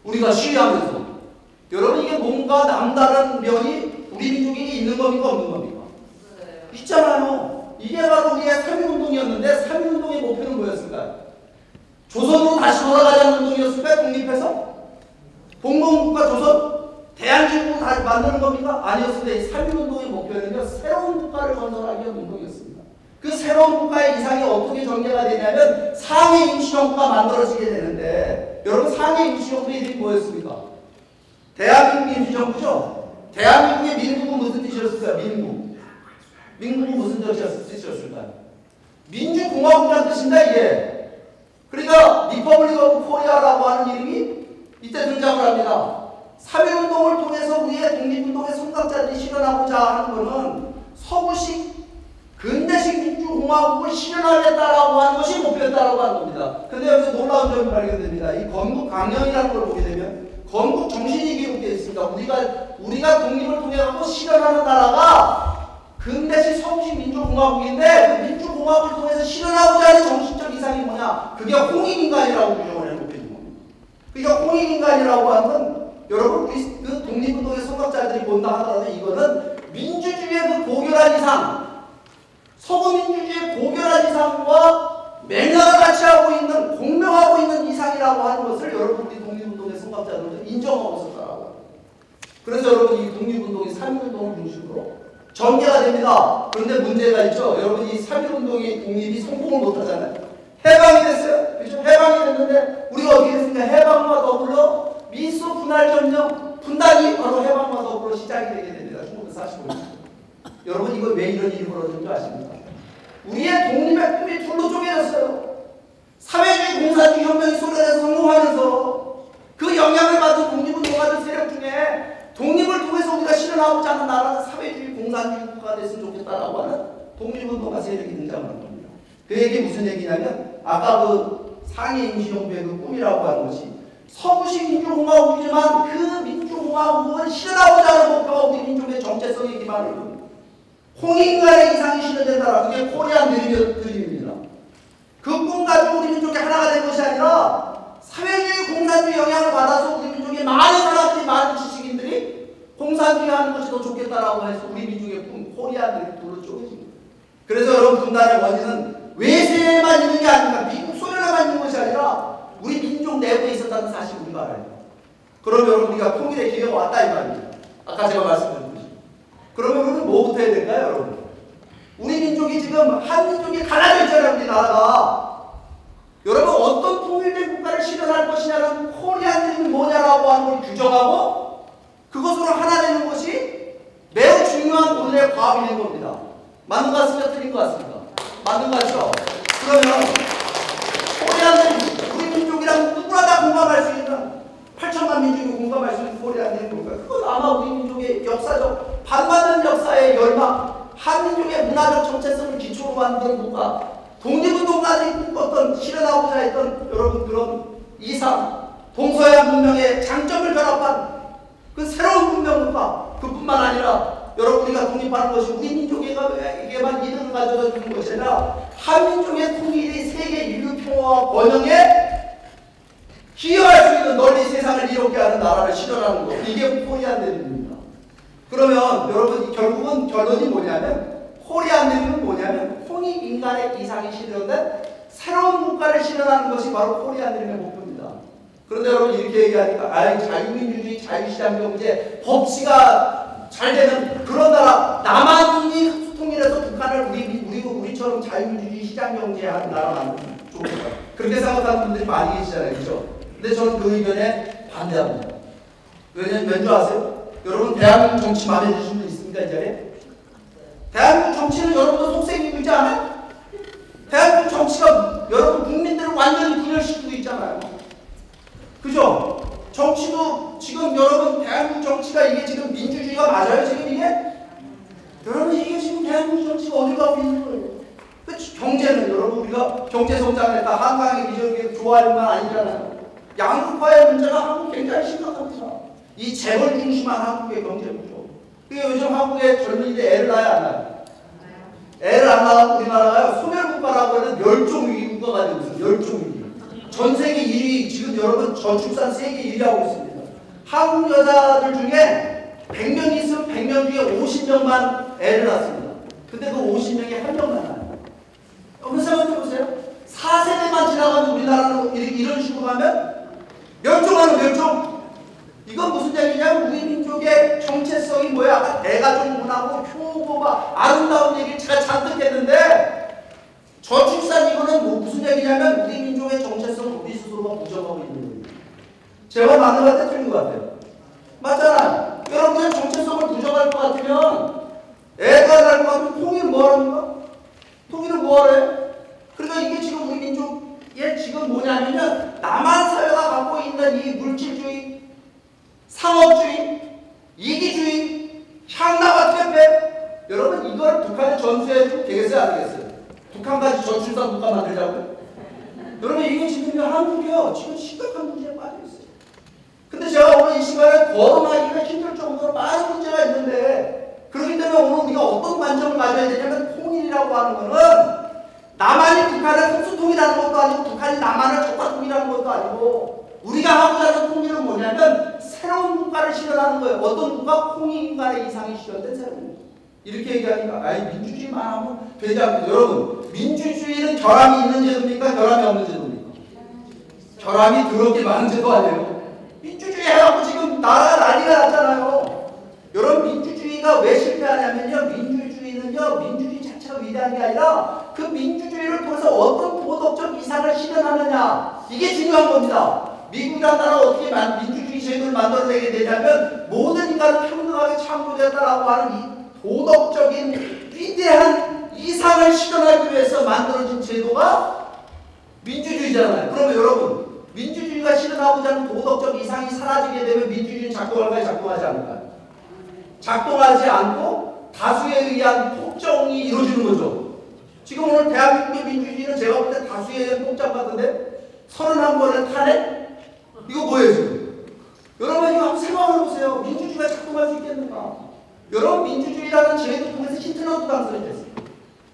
[SPEAKER 6] 우리가 시위하면서. 여러분 이게 뭔가 남다른 면이 우리 민족에게 있는 겁니까 없는 겁니까? 있잖아요. 이게 바로 우리의 3.1운동이었는데 3.1운동의 목표는 뭐였을까요? 조선으로 다시 돌아가자는 운동이었을까요? 독립해서? 봉건국가 조선? 대한민국을 다시 만드는 겁니까? 아니었습니다. 이 3.1운동의 목표는요. 새로운 국가를 건설하기 위한 운동이었습니다. 그 새로운 국가의 이상이 어떻게 전개가 되냐면 상해 임시정부가 만들어지게 되는데 여러분 상해 임시정부의 이름이 뭐였습니까? 대한민국 임시정부죠? 대한민국의 민국은 무슨 뜻이었을까요? 민국은 무슨 뜻이었을까요? 민주공화국이라는 뜻입니다. 이게. 그러니까 리퍼블릭 오브 코리아라고 하는 이름이 이때 등장을 합니다. 3.1운동을 통해서 우리의 독립운동의 선각자들이 실현하고자 하는 것은 서구식 근대식 민주공화국을 실현하겠다라고 하는 것이 목표였다라고 하는 겁니다. 근데 여기서 놀라운 점이 발견됩니다. 이 건국 강령이라는 걸 보게 되면 건국 정신이 기록되어 있습니다. 우리가 독립을 통해 갖고 실현하는 나라가 근대식 서구식 민주공화국인데 그 민주공화국을 통해서 실현하고자 하는 정신적 이상이 뭐냐? 그게 홍익인간이라고 규정을 해놓고 있는 겁니다. 그러니까 홍익인간이라고 하는 건 여러분 우리 그 독립운동의 선각자들이 본다 하더라도 이거는 민주주의의 그 고결한 이상 서구 민주주의의 고결한 이상과 맥락을 같이 하고 있는 공명하고 있는 이상이라고 하는 것을 여러분 우리 독립운동의 선각자들은 인정하고 있었다라고 합니다. 그래서 여러분 이 독립운동이 3.1운동을 중심으로 전개가 됩니다. 그런데 문제가 있죠. 여러분 이 3.1운동의 독립이 성공을 못하잖아요. 해방이 됐어요. 그렇죠? 해방이 됐는데 우리가 어떻게 됐습니까? 해방과 더불어 미소 분할 점령 분단이 바로 해방과 더불어 시작이 되게 됩니다. 1945년. 여러분 이거 왜 이런 일이 벌어진 줄 아십니까? 우리의 독립의 꿈이 둘로 쪼개졌어요. 사회주의 공산주의 혁명이 소련에서 성공하면서 그 영향을 받은 독립운동가들 세력 중에 독립을 통해서 우리가 실현하고자 하는 나라는 사회주의 공산주의 국가가 됐으면 좋겠다라고 하는 독립운동가 세력이 등장을 한 겁니다. 그 얘기 무슨 얘기냐면 아까 그 상해 임시정부의 그 꿈이라고 하는 것이 서구식 민주공화국이지만 그 민주공화국을 실현하고자 하는 목표가 우리 민족의 정체성에 기반을 둡니다. 홍익인간의 이상이 실현된다라. 그게 코리안 드림입니다. 그 꿈 가지고 우리 민족이 하나가 된 것이 아니라 사회주의 공산주의 영향을 받아서 우리 민족의 많은 사람들이 많은 지식인들이 공산주의 하는 것이 더 좋겠다라고 해서 우리 민족의 꿈 코리안 드림이 둘로 쪼개집니다. 그래서 여러분 분단의 원인은 외세에만 있는 게 아닙니다. 미국 소련에만 있는 것이 아니라 우리 민족 내부에 있었다는 사실 우리가 알아요. 그럼 여러분 우리가 통일의 기회가 왔다 이 말입니다. 아까 제가 말씀드린 것이. 그러면 우리는 뭐부터 해야 될까요, 여러분? 우리 민족이 지금 한민족이 갈라져 있잖아요, 우리나라가. 여러분 어떤 통일된 국가를 실현할 것이냐는 코리안 드림이 뭐냐라고 하는 걸 규정하고 그것으로 하나 되는 것이 중요한 오늘의 과학이 된 겁니다. 맞는 것 같습니까? 틀린 것 같습니까? 맞는 것 같죠? 그러면 코리안들이 우리 민족이랑 누구나 다 공감할 수 있는 8천만 민족이 공감할 수 있는 코리안들이 뭘까요? 그건 아마 우리 민족의 역사적 반받는 역사의 열망, 한민족의 문화적 정체성을 기초로 만든 국가, 독립운동가들이 꿈꿨던 실현하고자 했던 여러분 그런 이상, 동서양 문명의 장점을 결합한 그 새로운 문명국가, 그뿐만 아니라 여러분 우리가 독립하는 것이 우리 민족에게만 이득을 가져다 주는 것이 아니라 한민족의 통일이 세계 인류 평화와 번영에 기여할 수 있는 널리 세상을 이롭게 하는 나라를 실현하는 것, 이게 코리안들입니다. 그러면 여러분 결국은 결론이 뭐냐면 코리안들은 뭐냐면 홍익인간의 이상이 실현된 새로운 국가를 실현하는 것이 바로 코리안들의 목표입니다. 그런데 여러분 이렇게 얘기하니까 자유민주주의, 자유시장경제, 법치가 잘 되는 그런 나라, 남한이 통일해서 북한을 우리처럼 자유민주주의, 시장경제하는 나라 만들면 좋겠다. 그렇게 생각하는 분들이 많이 계시잖아요, 그렇죠? 근데 저는 그 의견에 반대합니다. 왜냐면 왠지 아세요? 여러분 대한민국 정치 마음에 드시는 분 있습니까 이 자리에? 대한민국 정치는 여러분도 속셈이고 있지 않아요? 대한민국 정치가 여러분 국민들을 완전히 분열시키고 있잖아요. 그죠? 정치도 지금 여러분 대한민국 정치가 이게 지금 민주주의가 맞아요? 지금 이게? 여러분 이게 지금 대한민국 정치가 어디 가고 있는 거예요? 그치? 경제는 여러분 우리가 경제 성장을 했다. 한강의 기적이 좋아할 만 아니잖아요. 양극화의 문제가 한국 굉장히 심각합니다. 이 재벌 중심한 한국의 경제 구조. 그게 요즘 한국의 젊은이들 애를 낳아야 안 낳아요? 애를 안 낳아서 우리나라가 소멸국가라고 하는 멸종위기 국가가 되고 있어요. 멸종위기. 전 세계 1위, 지금 여러분 저출산 세계 1위 하고 있습니다. 한국 여자들 중에 100명이 있으면 100명 중에 50명만 애를 낳습니다. 근데 그 50명이 한 명만 낳아요. 여러분 생각해보세요. 4세대만 지나가면 우리나라는 이런 식으로 가면 멸종하는 멸종. 이건 무슨 얘기냐면 우리 민족의 정체성이 뭐야? 아까 대가족 문화고 효고가 아름다운 얘기를 제가 잔뜩 했는데 저출산 이거는 뭐 무슨 얘기냐면 우리 민족의 정체성을 우리 스스로가 부정하고 있는 거예요. 제가 맞는 것 같아요? 틀린 것 같아요? 맞잖아요. 여러분의 정체성을 부정할 것 같으면 애가 날 것 같으면 통일은 뭐하랍니까? 통일은 뭐하래? 그러니까 이게 지금 우리 민족의 지금 뭐냐면은 남한 사회가 갖고 있는 이 물질주의, 상업주의, 이기주의, 향나와 퇴폐. 여러분 이걸 북한에 전수해주면 되겠어요? 안 되겠어요? 북한까지 저출산 국가 만들자고요? 여러분 이게 지금 한국이요. 지금 심각한 문제에 빠져있어요. 근데 제가 오늘 이 시간에 거론하기가 힘들 정도로 많은 문제가 있는데 그렇기 때문에 오늘 우리가 어떤 관점을 가져야 되냐면 통일이라고 하는 거는 남한이 북한을 흡수통일하는 것도 아니고 북한이 남한을 적화통일하는 것도 아니고 우리가 하고자 하는 통일은 뭐냐면 새로운 국가를 실현하는 거예요. 어떤 국가? 홍익인간의 이상이 실현된 새로운 국가. 이렇게 얘기하니까 아이 민주주의만 하면 되지 않고 여러분 민주주의는 결함이 있는 제도입니까? 결함이 없는 제도입니까? 결함이 더럽게 많은 제도 아니에요? 민주주의 해갖고 지금 나라가 난리가 났잖아요. 여러분 민주주의가 왜 실패하냐면요. 민주주의는요. 민주주의 자체가 위대한 게 아니라 그 민주주의를 통해서 어떤 도덕적 이상을 실현하느냐 이게 중요한 겁니다. 미국이라는 나라가 어떻게 민주주의 제도를 만들어내게 되냐면 모든 인간은 평등하게 창조됐다라고 하는 이 도덕적인 위대한 이상을 실현하기 위해서 만들어진 제도가 민주주의잖아요. 그러면 여러분 민주주의가 실현하고자 하는 도덕적 이상이 사라지게 되면 민주주의는 작동할까요? 작동하지 않을까요? 작동하지 않고 다수에 의한 폭정이 이루어지는 거죠. 지금 오늘 대한민국의 민주주의는 제가 볼 때 다수에 의한 폭정 같은데 31번의 탄핵? 이거 뭐예요 지금? 여러분 이거 한번 생각을 해보세요. 민주주의가 작동할 수 있겠는가? 여러분 민주주의라는 제도 통해서 히틀러도 당선이 됐어요.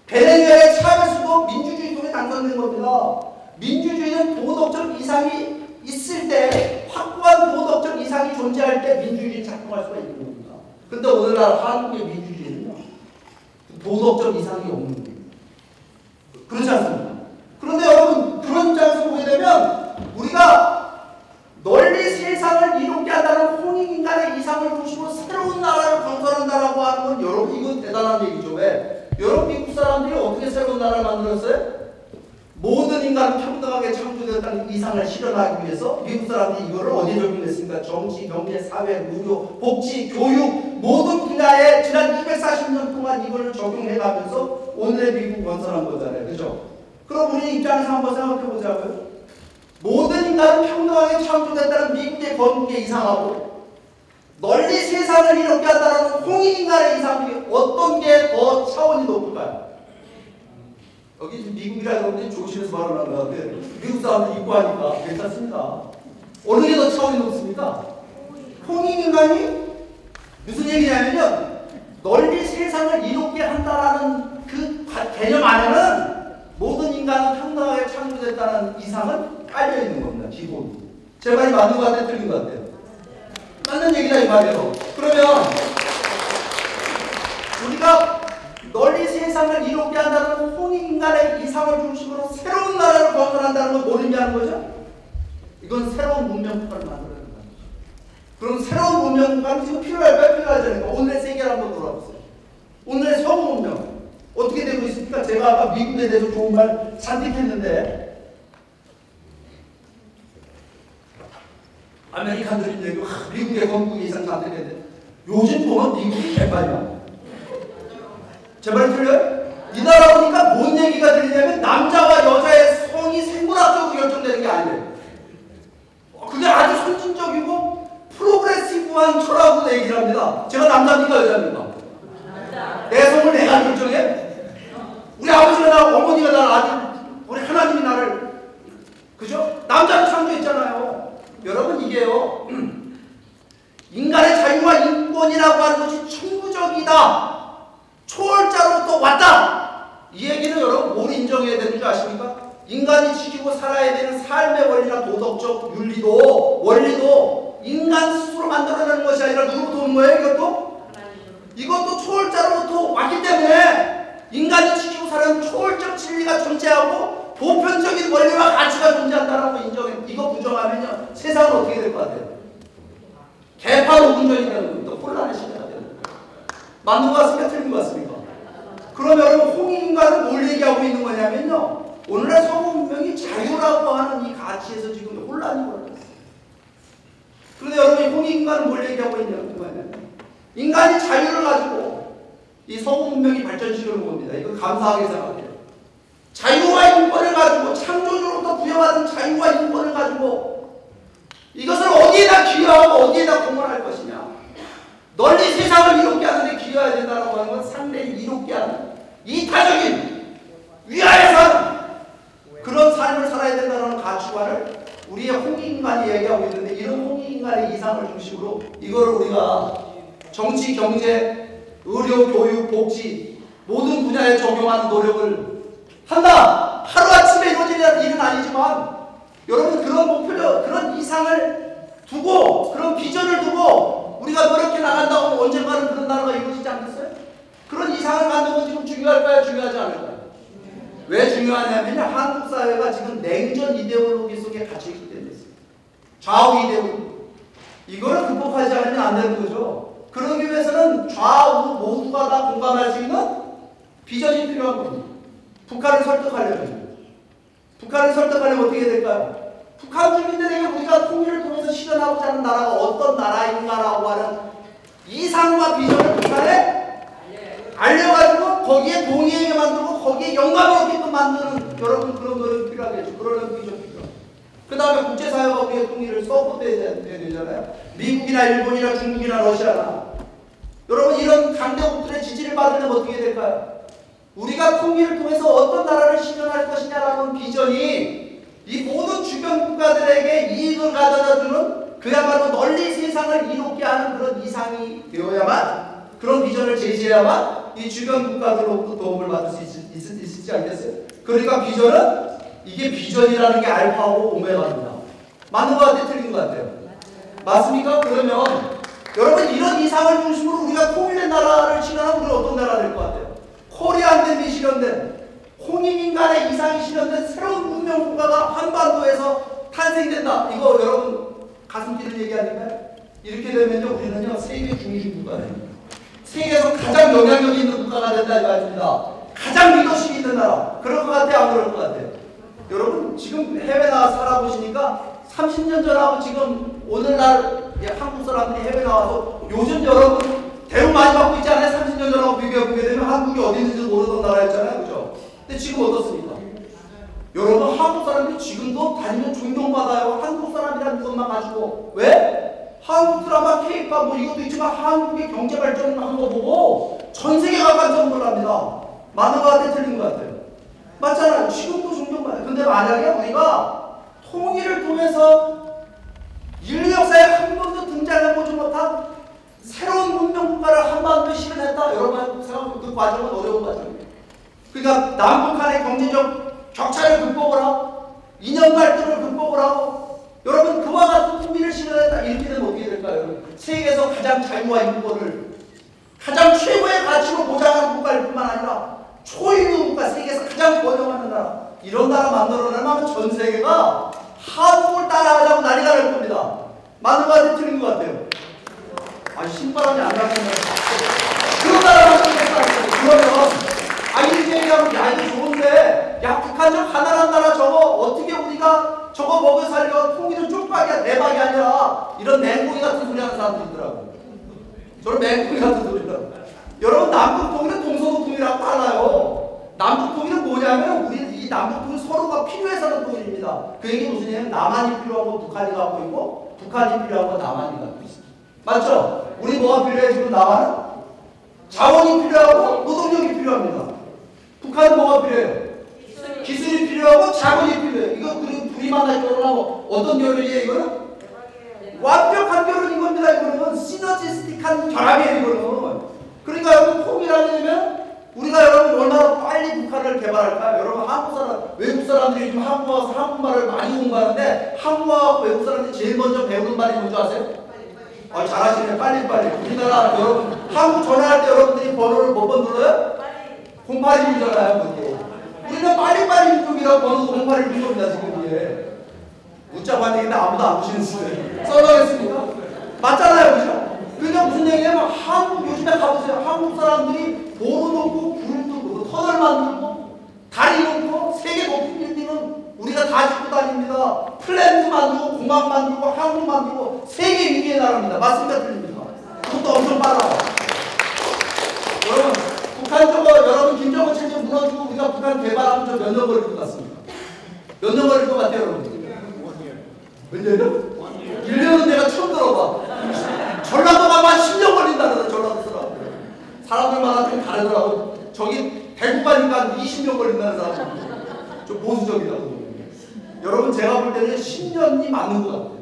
[SPEAKER 6] 베네수엘의 차베스도 민주주의 통해 당선된 겁니다. 민주주의는 도덕적 이상이 있을 때 확고한 도덕적 이상이 존재할 때 민주주의는 작동할 수가 있는 겁니다. 근데 오늘날 한국의 민주주의는요. 도덕적 이상이 없는 거예요. 그렇지 않습니까? 그런데 여러분 그런 입장에서 보게 되면 우리가 널리 세상을 이롭게 한다는 홍익인간의 이상을 보시고 새로운 나라를 건설한다라고 하는 건 여러분 이건 대단한 얘기죠. 왜? 여러분 미국 사람들이 어떻게 새로운 나라를 만들었어요? 모든 인간은 평등하게 창조되었다는 이상을 실현하기 위해서 미국 사람들이 이거를 어디에 적용했습니까? 정치, 경제, 사회, 의료, 복지, 교육 모든 분야에 지난 240년 동안 이거를 적용해가면서 오늘의 미국 건설한 거잖아요. 그죠? 그럼 우리 입장에서 한번 생각해 보자고요. 모든 인간은 평등하게 창조됐다는 미국의 건국의 이상하고 널리 세상을 이롭게 한다는 홍익인간의 이상이 어떤 게 더 차원이 높을까요? 여기 미국이라는 건데 조심해서 발언하는 것 같아요. 미국 사람들 입고 하니까 괜찮습니다. 어느 게 더 차원이 높습니까? 홍익인간이 무슨 얘기냐면요. 널리 세상을 이롭게 한다라는 그 개념 안에는 모든 인간은 평등하게 창조됐다는 이상은 깔려있는 겁니다. 기본. 제 말이 맞는 것 같아요? 틀린 것 같아요? 맞는 얘기다 이 말이에요. 그러면 우리가 널리 세상을 이롭게 한다는 홍익인간의 이상을 중심으로 새로운 나라를 건설한다는 건 뭘 의미하는 거죠? 이건 새로운 문명국가를 만들어야 된다. 그럼 새로운 문명국가는 지금 필요할까요? 필요하지 않을까? 오늘의 세계를 한번 돌아보세요. 오늘의 서구 문명 어떻게 되고 있습니까? 제가 아까 미국에 대해서 좋은 말 잔뜩 했는데 아메리칸들이 얘기하고 미국의 건국이 이상 잔뜩 했는데 요즘 보면 미국이 개판이야. 제 말이 틀려요? 이 나라 보니까 뭔 얘기가 들리냐면 남자와 여자의 성이 생물학적으로 결정되는 게 아니에요. 그게 아주 선진적이고 프로그레시브한 철학으로 얘기를 합니다. 제가 남자입니까 여자입니까? 내 성을 내가 결정해? 우리 아버지가 나, 어머니가 나, 아들, 우리 하나님이 나를, 그죠? 남자를 창조했잖아요. 여러분 이게요, 인간의 자유와 인권이라고 하는 것이 천부적이다. 초월자로부터 왔다. 이 얘기는 여러분 뭘 인정해야 되는 줄 아십니까? 인간이 지키고 살아야 되는 삶의 원리나 도덕적 윤리도 원리도 인간 스스로 만들어내는 것이 아니라 누구부터 온 거예요? 이것도 초월자로부터 왔기 때문에 인간이 지키고 살아는 초월적 진리가 존재하고 보편적인 원리와 가치가 존재한다라고 인정해. 이거 부정하면요 세상은 어떻게 될 것 같아요? 개판 오분전이 되는 겁니다. 혼란의 시대가 되는 거예요. 맞는 것 같습니까? 틀린 것 같습니까? 그럼 여러분 홍익인간은 뭘 얘기하고 있는 거냐면요 오늘의 서구 문명이 자유라고 하는 이 가치에서 지금 혼란이 벌어졌어요. 그런데 여러분 홍익인간은 뭘 얘기하고 있냐는 거냐면 인간이 자유를 가지고 이 서구 문명이 발전시키는 겁니다. 이거 감사하게 생각해요. 자유와 인권을 가지고 창조주로부터 부여받은 자유와 인권을 가지고 이것을 어디에다 기여하고 어디에다 공헌할 것이냐. 널리 세상을 이롭게 하는데 기여해야 된다고 하는 건 상대히 이롭게 하는 이타적인 위하에 사는 그런 삶을 살아야 된다는 가치관을 우리의 홍익인간이 얘기하고 있는데 이런 홍익인간의 이상을 중심으로 이거를 우리가 정치, 경제, 의료, 교육, 복지 모든 분야에 적용하는 노력을 한다. 하루아침에 이루어지는 일은 아니지만 여러분 그런 목표를 그런 이상을 두고 그런 비전을 두고 우리가 노력해 나간다고 하면 언젠가는 그런 나라가 이루어지지 않겠어요? 그런 이상을 갖는 건 지금 중요할까요? 중요하지 않을까요? 왜 중요하냐면 한국 사회가 지금 냉전 이데올로기 속에 갇혀있기 때문에 좌우 이데올로기 이거를 극복하지 않으면 안 되는 거죠. 그러기 위해서는 좌우 모두가 다 공감할 수 있는 비전이 필요한 겁니다. 북한을 설득하려면 어떻게 될까요? 북한 주민들에게 우리가 통일을 통해서 실현하고자 하는 나라가 어떤 나라인가라고 하는 이상과 비전을 북한에 알려가지고 거기에 동의하게 만들고 거기에 영감을 얻게끔 만드는 여러분 그런 노력이 필요하겠죠. 그러려면 비전 필요합니다. 그 다음에 국제사회가 우리의 통일을 서포트해야 되잖아요. 미국이나 일본이나 중국이나 러시아나 여러분 이런 강대국들의 지지를 받으려면 어떻게 될까요? 우리가 통일을 통해서 어떤 나라를 실현할 것이냐라는 비전이 이 모든 주변 국가들에게 이익을 가져다주는 그야말로 널리 세상을 이롭게 하는 그런 이상이 되어야만 그런 비전을 제시해야만 이 주변 국가들로부터 도움을 받을 수 있지 않겠어요? 그러니까 비전은 이게 비전이라는 게 알파고 오메가입니다. 맞는 것 같아요? 틀린 것 같아요? 맞습니까? 그러면 여러분 이런 이상을 중심으로 우리가 통일된 나라를 실현하면 우리는 어떤 나라가 될 것 같아요? 코리안됨이 실현된 홍익인간의 이상이 실현된 새로운 문명국가가 한반도에서 탄생된다. 이거 여러분 가슴 뛰는 얘기 아닌가요? 이렇게 되면요 우리는요 세계 중심 국가가 됩니다. 세계에서 가장 영향력이 있는 국가가 된다 이 말입니다. 가장 리더십이 있는 나라. 그럴 것 같아요? 안 그럴 것 같아요? 여러분 지금 해외 나와서 살아보시니까 30년 전하고 지금 오늘날 한국 사람들이 해외 나와서 요즘 여러분 대우 많이 받고 있지 않아요? 30년 전하고 비교해보게 되면 한국이 어디 있는지도 모르던 나라였잖아요. 그죠? 근데 지금 어떻습니까? 여러분 한국 사람들이 지금도 다니면 존경받아요. 한국 사람이라는 것만 가지고. 왜? 한국 드라마, K-pop 뭐 이것도 있지만 한국의 경제 발전하는 거 보고 전 세계가 깜짝 놀랍니다. 많은 것 같아 틀린 것 같아요. 맞잖아요. 지금도 존경받아요. 근데 만약에 우리가 통일을 통해서 인류 역사에 한 번도 등장해보지 못한 새로운 문명 국가를 한반도에 실현했다. 여러분 생각해보면 그 과정은 어려운 과정이에요. 그러니까 남북한의 경제적 격차를 극복을 하고 이념 갈등을 극복을 하고 여러분 그와 같은 통일을 실현했다. 이렇게 되면 어떻게 될까요? 여러분? 세계에서 가장 자유와 인권을 가장 최고의 가치로 보장하는 국가일 뿐만 아니라 초인류 국가, 세계에서 가장 번영하는 나라, 이런 나라 만들어내면 전 세계가 한국을 따라하자고 난리가 날 겁니다. 맞는 것 같아요? 틀린 것 같아요? 아, 신바람이 안 나는 거예요. 그런 나라 만들어냈다. 그러면 이렇게 얘기하면 야 이거 좋은데 야 북한적 가난한 나라 저거 어떻게 우리가 저거 먹여 살려 통일은 쪽박이야 대박이 아니라 이런 맹꽁이 같은 소리 하는 사람들이 있더라고요. 저는 맹꽁이 같은 소리더라고요. 여러분 남북통일은 동서독통일하고 달라요. 남북통일은 뭐냐면 우리 이 남북통일은 서로가 필요해서 하는 통일입니다. 그 얘기 무슨 얘기냐면 남한이 필요한 거 북한이 갖고 있고 북한이 필요한 거 남한이 갖고 있어요. 맞죠? 우리 뭐가 필요해 지금 남한은? 자원이 필요하고 노동력이 필요합니다. 북한은 뭐가 필요해요? 기술이 필요하고 자본이 필요해요. 이거 둘이 만나 결혼하고 어떤 결혼이에요 이거는? 완벽한 결혼인 겁니다. 이거는 시너지스틱한 결합이에요. 이거는. 그러니까 여러분 통일하려면 우리가 여러분 얼마나 빨리 북한을 개발할까? 여러분 한국 사람, 외국 사람들이 지금 한국 와서 한국말을 많이 공부하는데 한국하고 외국 사람들이 제일 먼저 배우는 말이 뭔지 아세요? 아, 잘하시네. 빨리. 우리나라 여러분 한국 전화할 때 여러분들이 번호를 몇 번 눌러요? 081이잖아요. 우리는 빨리 이쪽이라고 번호도 081입니다. 지금 이게 웃자고 하는 얘기인데 아무도 안 보시는 써놓겠습니까? 맞잖아요. 그죠? 그러니까 무슨 얘기냐면 한국 요즘에 가보세요. 한국 사람들이 도로 놓고 굴 뚫고 터널 만들고 다리 놓고 세계 높은 빌딩은 우리가 다 짓고 다닙니다. 플랜트 만들고 공항 만들고 항공 만들고 세계 위기의 나라입니다. 맞습니까? 틀립니까? 그것도 엄청 빨라요. 여러분 북한 저거 여러분 김정은 체제 무너지고 우리가 북한 개발하면 저 몇 년 걸릴 것 같습니까? 몇 년 걸릴 것 같아요 여러분? 몇 년이요? 1년은 내가 처음 들어봐. 전라도 가면 한 10년 걸린다는 전라도 사람들마다 좀 다르더라고. 저기 대구 가니까 20년 걸린다는 사람 좀 보수적이라고. 여러분 제가 볼 때는 10년이 맞는 것 같아요.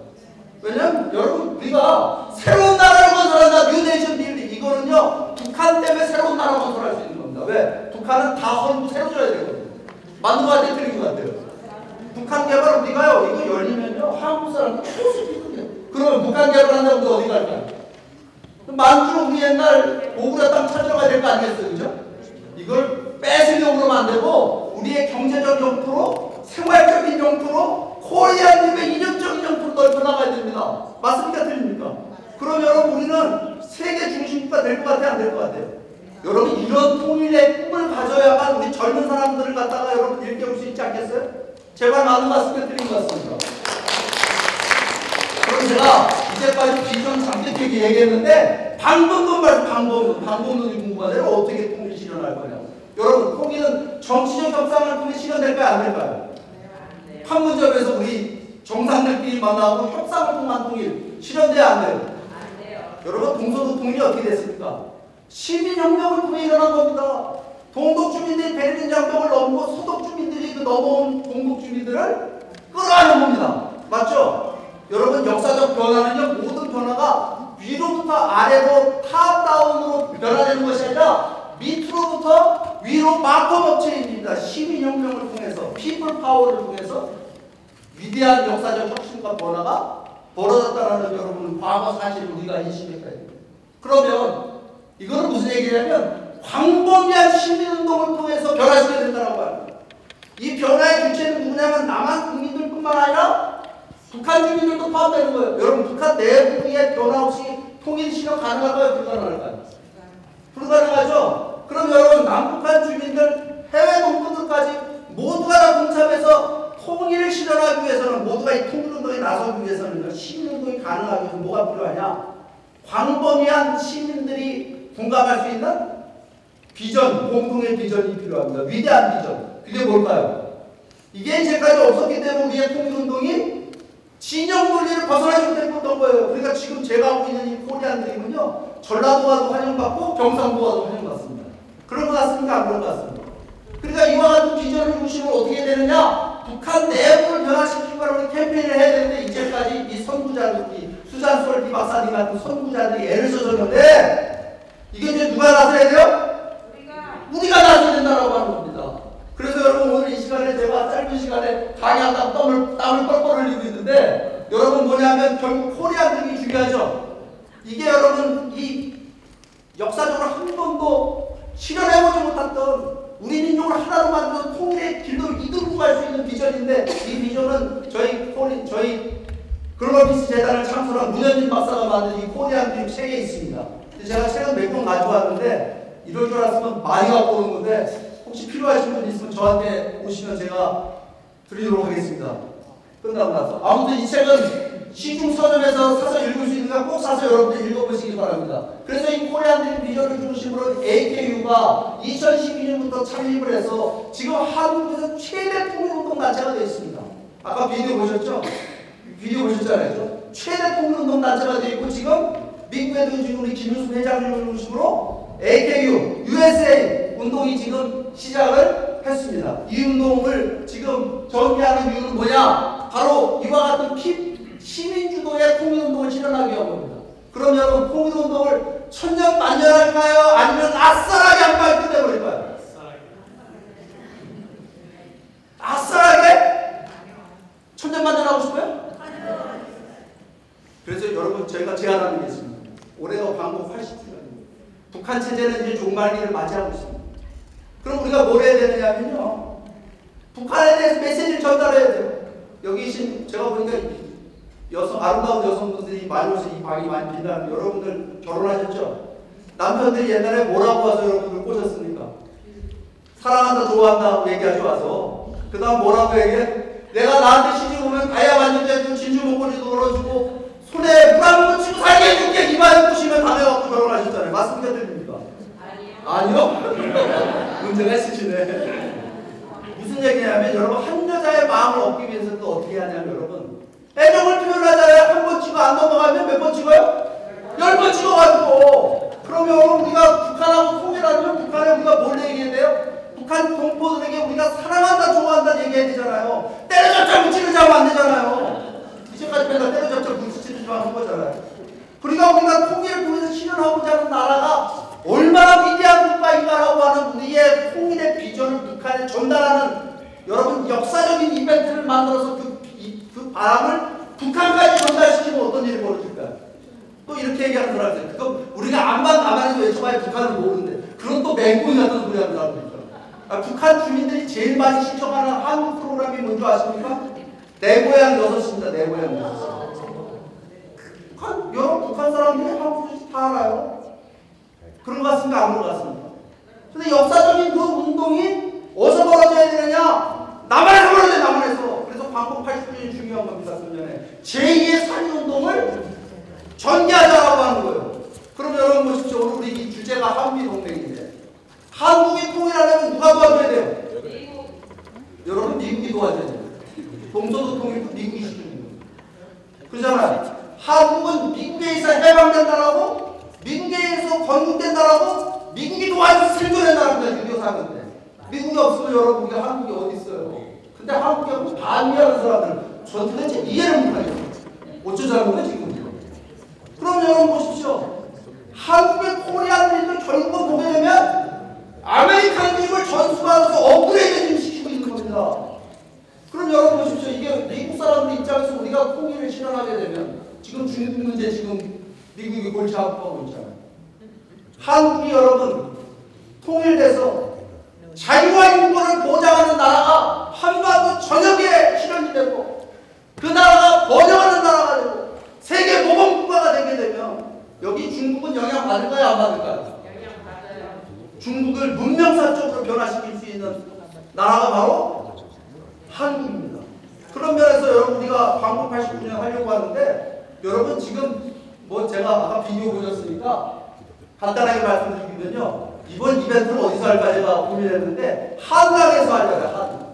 [SPEAKER 6] 왜냐면 여러분 우리가 새로운 나라를 건설한다. 뉴네이션 빌딩 이거는요 북한 때문에 새로운 나라 건설할 수 있는 겁니다. 왜? 북한은 다 헐고 새로 져야 되거든요. 맞는 것 같아요? 틀린 것 같아요? 북한 개발 우리가요 이거 열리면요 한국 사람 초수비거든요. 그러면 북한 개발한다고 어디 갈까요? 만주로 우리 옛날 오구라 땅 찾으러 가야 될 거 아니겠어요? 그죠? 이걸 뺏으려고 그러면 안 되고 우리의 경제적 영토로 생활적인 영토로 코리아님의 이념적인 영토로 넓혀나가야 됩니다. 맞습니까? 틀립니까? 그럼 여러분 우리는 세계 중심국가 될 것 같아요? 안 될 것 같아요? 여러분 이런 통일의 꿈을 가져야만 우리 젊은 사람들을 갖다가 여러분 일깨울 수 있지 않겠어요? 제발 많은 말씀을 드린 것 같습니다. 그럼 제가 이제까지 비전 잠재되게 얘기했는데 방법론이 궁금하네요. 어떻게 통일 실현할 거냐. 여러분 통일은 정치적 협상을 통해 실현될까요? 안 될까요? 판문점에서 우리 정상들끼리 만나고 협상을 통한 통일 실현돼야 안 돼요? 안 돼요. 여러분 동서도 통일이 어떻게 됐습니까? 시민혁명을 통해 일어난 겁니다. 동독 주민들이 베를린 장벽을 넘고 서독 주민들이 그 넘어온 동독 주민들을 끌어안은 겁니다. 맞죠? 여러분 역사적 변화는요 모든 변화가 위로부터 아래로 탑다운으로 변화되는 것이 아니라 밑으로부터 위로 바텀업 체인지입니다. 시민혁명을 통해서 피플 파워를 통해서 위대한 역사적 혁신과 변화가 벌어졌다는 여러분 과거 사실을 우리가 인식해야 됩니다. 그러면 이거는 무슨 얘기냐면 광범위한 시민운동을 통해서 변화시켜야 된다고 합니다. 이 변화의 주체는 누구냐면 남한 국민들뿐만 아니라 북한 주민들도 포함되는 거예요. 여러분 북한 내부의 변화 없이 통일 실현 가능할까요? 불가능할까요? 불가능하죠? 그럼 여러분 남북한 주민들 해외 동포들까지 모두가 다 동참해서 통일을 실현하기 위해서는 모두가 이 통일운동에 나서기 위해서는 시민운동이 가능하기 위해서 뭐가 필요하냐? 광범위한 시민들이 공감할 수 있는 비전, 공동의 비전이 필요합니다. 위대한 비전. 그게 뭘까요? 이게 이제까지 없었기 때문에 우리의 통일운동이 진영 논리를 벗어나지 못했던 거예요. 그러니까 지금 제가 하고 있는 이 코리안 드림은요, 전라도와도 환영받고 경상도와도 환영받습니다. 그런 것 같습니까? 안 그런 것 같습니다. 그러니까 이와 같은 비전을 중심으로 어떻게 되느냐? 북한 내부를 변화시키기 위한 캠페인을 해야 되는데 이제까지 이 선구자들이 수잔솔 박사님 같은 선구자들이 애를 써줬는데 이게 이제 누가 나서야 돼요? 우리가 나서야 된다고 하는 겁니다. 그래서 여러분 오늘 이 시간에 제가 짧은 시간에 강의한다고 땀을 뻘뻘 흘리고 있는데 여러분 뭐냐면 결국 코리안들이 중요하죠. 이게 여러분 이 역사적으로 한 번도 실현해보지 못했던 우리 민족을 하나로 만들어 통일의 길로 이끌고 갈 수 있는 비전인데 이 비전은 저희 글로벌 피스 재단을 창설한 문현진 박사가 만든 이 코리안 드림 책에 있습니다. 제가 책은 몇 권 가져왔는데 이럴 줄 알았으면 많이 갖고 오는 건데 혹시 필요하신 분 있으면 저한테 오시면 제가 드리도록 하겠습니다. 끝나고 나서. 아무튼 이 책은 시중 서점에서 사서 읽을 수 있으니까 꼭 사서 여러분들 읽어보시기 바랍니다. 그래서 이 코리안 드림 비전을 중심으로 AKU가 2012년부터 창립을 해서 지금 한국에서 최대 통일운동 단체가 되어 있습니다. 아까 비디오 보셨죠? 비디오 보셨잖아요. 최대 통일운동 단체가 되어 있고 지금 미국에도 지금 우리 김윤수 회장님을 중심으로 AKU, USA 운동이 지금 시작을 했습니다. 이 운동을 지금 전개하는 이유는 뭐냐? 바로 이와 같은 시민주도의 통일운동을 실현하기 위한 겁니다. 그럼 여러분 통일운동을 천년만년할까요? 아니면 아싸라게 한 방에 끝내버릴까요? 아싸라게? 천년만년 하고 싶어요? 그래서 여러분 저희가 제안하는 게 있습니다. 올해가 광고 80주년입니다. 북한 체제는 이제 종말기를 맞이하고 있습니다. 그럼 우리가 뭘 해야 되느냐면요, 북한에 대해서 메시지를 전달해야 돼요. 여기 계신 제가 보니까 아름다운 여성분들이 많이 오셔서 이 방이 많이 빈다는데 여러분들 결혼하셨죠? 남편들이 옛날에 뭐라고 와서 여러분들 꼬셨습니까? 사랑한다, 좋아한다 얘기하지 와서 그 다음 뭐라고 얘기해? 내가 나한테 시집 오면 다이아 반지도 진주 목걸이도 걸어주고 손에 물 한 번 치고 살게 해줄게. 이마에 부시면 당해갖고 결혼하셨잖아요. 맞습니까? 틀립니까? 아니요? 문제가 있으시네. 무슨 얘기냐면 여러분 한 여자의 마음을 얻기 위해서 또 어떻게 하냐면 여러분 애정을 표현하잖아요. 한 번 치고 안 넘어가면 몇 번 찍어요? 10번 찍어가지고. 그러면 우리가 북한하고 통일하면 북한에 우리가 뭘 얘기해야 돼요? 북한 동포들에게 우리가 사랑한다, 좋아한다 얘기해야 되잖아요. 때려잡자 묻히는자 하면 안 되잖아요. 이제까지 맨날 때려잡자 묻히는자 하는 거잖아요. 그러니까 우리가 통일을 통해서 실현하고자 하는 나라가 얼마나 위대한 국가인가라고 하는 우리의 통일의 비전을 북한에 전달하는 여러분 역사적인 이벤트를 만들어서 그 바람을 북한까지 전달시키면 어떤 일이 벌어질까요? 또 이렇게 얘기하는 사람들, 그거 우리가 암만 가만히 외쳐봐야 북한을 모르는데 그런 또 맹꽁이 같은 소리 하는 사람들 있잖아요. 북한 주민들이 제일 많이 신청하는 한국 프로그램이 뭔지 아십니까? 내 고향 6입니다. 내 고향 6. 여러분 북한 사람들이 한국 소식 다 알아요. 그런 것 같습니까? 안 그런 것 같습니까? 근데 역사적인 그 운동이 어디서 벌어져야 되느냐? 남한에서 벌어져야 돼, 남한에서. 그래서 광복 80주년이 중요한 겁니다. 그년에 제2의 산유운동을 전개하자라고 하는 거예요. 그럼 여러분 보십시오. 오늘 우리 이 주제가 한미동맹인데 한국이 통일하려면 누가 도와줘야 돼요? 여러분 미국이 도와줘야 돼요. 동서도 통일도 미국이 시키는 거예요. 그러잖아요. 한국은 미국에 의해서 해방된다라고, 미국에 의해서 건국된다라고, 미국이 도와줘서 생존한다는 거예요. 6.25 사건때. 미국이 없으면 여러분 우리가 한국이 어디 있어요? 근데 한국에 반미하는 사람들 전 도대체 이해를 못하겠어요. 어쩌자는 거예요 지금? 그럼 여러분 보십시오. 한국의 코리안들도 결국은 보게 되면 아메리칸 드림을 전수받아서 업그레이드 시키고 있는 겁니다. 그럼 여러분 보십시오. 이게 미국 사람들 입장에서 우리가 통일을 실현하게 되면 지금 중국 문제 지금 미국이 골치 아파하고 있잖아요. 한국이 여러분 통일돼서 자유와 인권을 보장하는 나라가 한반도 전역에 실현이 되고 그 나라가 번영하는 나라가 되고 세계 모범국가가 되게 되면 여기 중국은 영향받을까요? 안 받을까요? 영향받아요. 중국을 문명사적으로 변화시킬 수 있는 나라가 바로 한국입니다. 그런 면에서 여러분 우리가 광복 89주년 하려고 하는데 여러분 지금 뭐 제가 아까 비디오 보셨으니까 간단하게 말씀드리면요. 이번 이벤트를 어디서 할까 제가 고민했는데 한강에서 하려고요. 한강.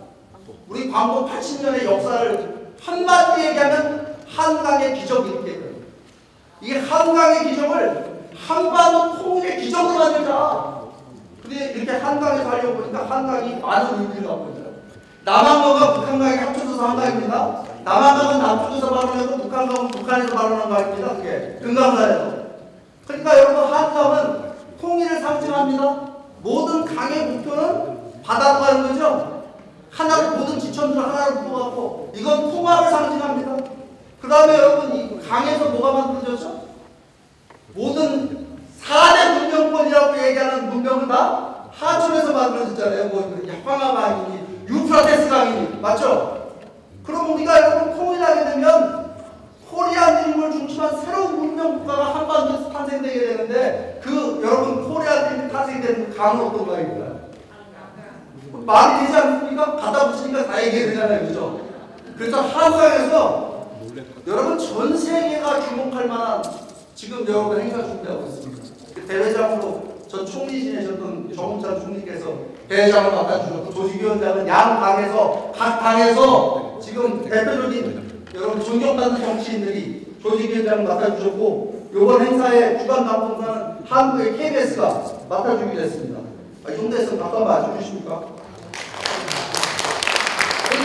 [SPEAKER 6] 우리 광복 80년의 역사를 한마디 얘기하면 한강의 기적이 이렇게 돼요. 이 한강의 기적을 한반도 통일의 기적으로 만들자. 근데 이렇게 한강에서 하려고 보니까 한강이 많은 의미를 갖고 있어요. 남한강과 북한강이 합쳐져서 한강입니다. 남한강은 남쪽에서 발원하고 북한강은 북한에서 발원한 강입니다. 그게 금강산에서. 그러니까 여러분 한강은 통일을 상징합니다. 모든 강의 목표는 바다로 가는 거죠. 하나로 모든 지천들을 하나로 묶어갖고 이건 통합을 상징합니다. 그 다음에 여러분 이 강에서 뭐가 만들어졌죠? 모든 4대 문명권이라고 얘기하는 문명은 다 하천에서 만들어졌잖아요. 뭐 황하강이니 유프라테스 강이니 맞죠? 그럼 우리가 여러분 통일하게 되면 코리안 드림을 중심한 새로운 문명 국가가 한반도에서 탄생되게 되는데 그 여러분 코리안 드림이 탄생되는 그 강은 어떤 강입니까? 말이 되지 않습니까? 갖다 붙이니까 다 얘기해야 되잖아요. 그죠? 그래서 한강에서 여러분 전 세계가 주목할 만한 지금 여러분 행사 준비하고 있습니다. 대회장으로 전 총리 지내셨던 정운찬 총리께서 대회장을 맡아주셨고 조직위원장은 양 당에서 각 당에서 지금 대표적인 여러분 존경받는 정치인들이 조직위원장을 맡아주셨고 이번 행사의 주간 방송사는 한국의 KBS가 맡아주기로 했습니다. 이 정도에서 박수 한번 맞춰주십니까?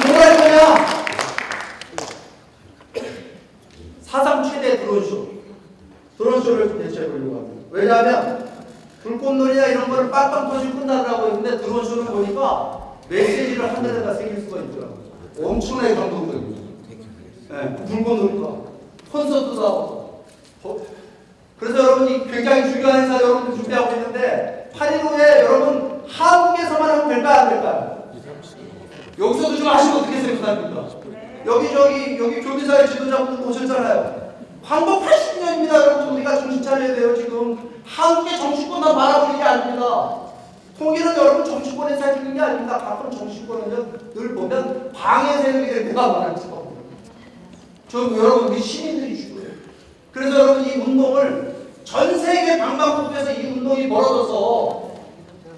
[SPEAKER 6] 뭐가 할 거냐? 사상 최대 드론쇼를 대체해보려고 합니다. 왜냐하면 불꽃놀이나 이런 거를 빵빵 터지고 끝나더라고 했는데 드론쇼를 보니까 메시지를 한 대에다 새길 수가 있더라고요. 엄청나게 감동적입니다. 네, 불꽃놀이가 콘서트도 하고 그래서 여러분이 굉장히 중요한 행사 여러분들 준비하고 있는데 8.15에 여러분 한국에서만 하면 될까요? 안 될까요? 여기서도 좀 하시면 어떻게 생각합니까? 여기 교민사회 지도자분들 오셨잖아요. 광복 80년입니다. 여러분 우리가 정신 차려야 돼요. 지금 한국의 정치권만 바라보는 게 아닙니다. 통일은 여러분 정치권에서 해주는 게 아닙니다. 가끔 정치권은 늘 보면 방해 세력이 누가 많았죠. 여러분 우리 시민들이 죽어요. 그래서 여러분 이 운동을 전 세계 방방곡곡에서 이 운동이 벌어져서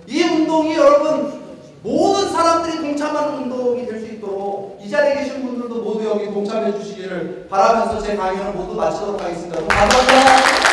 [SPEAKER 6] 이 운동이 여러분 모든 사람들이 동참하는 운동이 될 수 있도록 이 자리에 계신 분들도 모두 여기 동참해 주시기를 바라면서 제 강연을 모두 마치도록 하겠습니다. 감사합니다.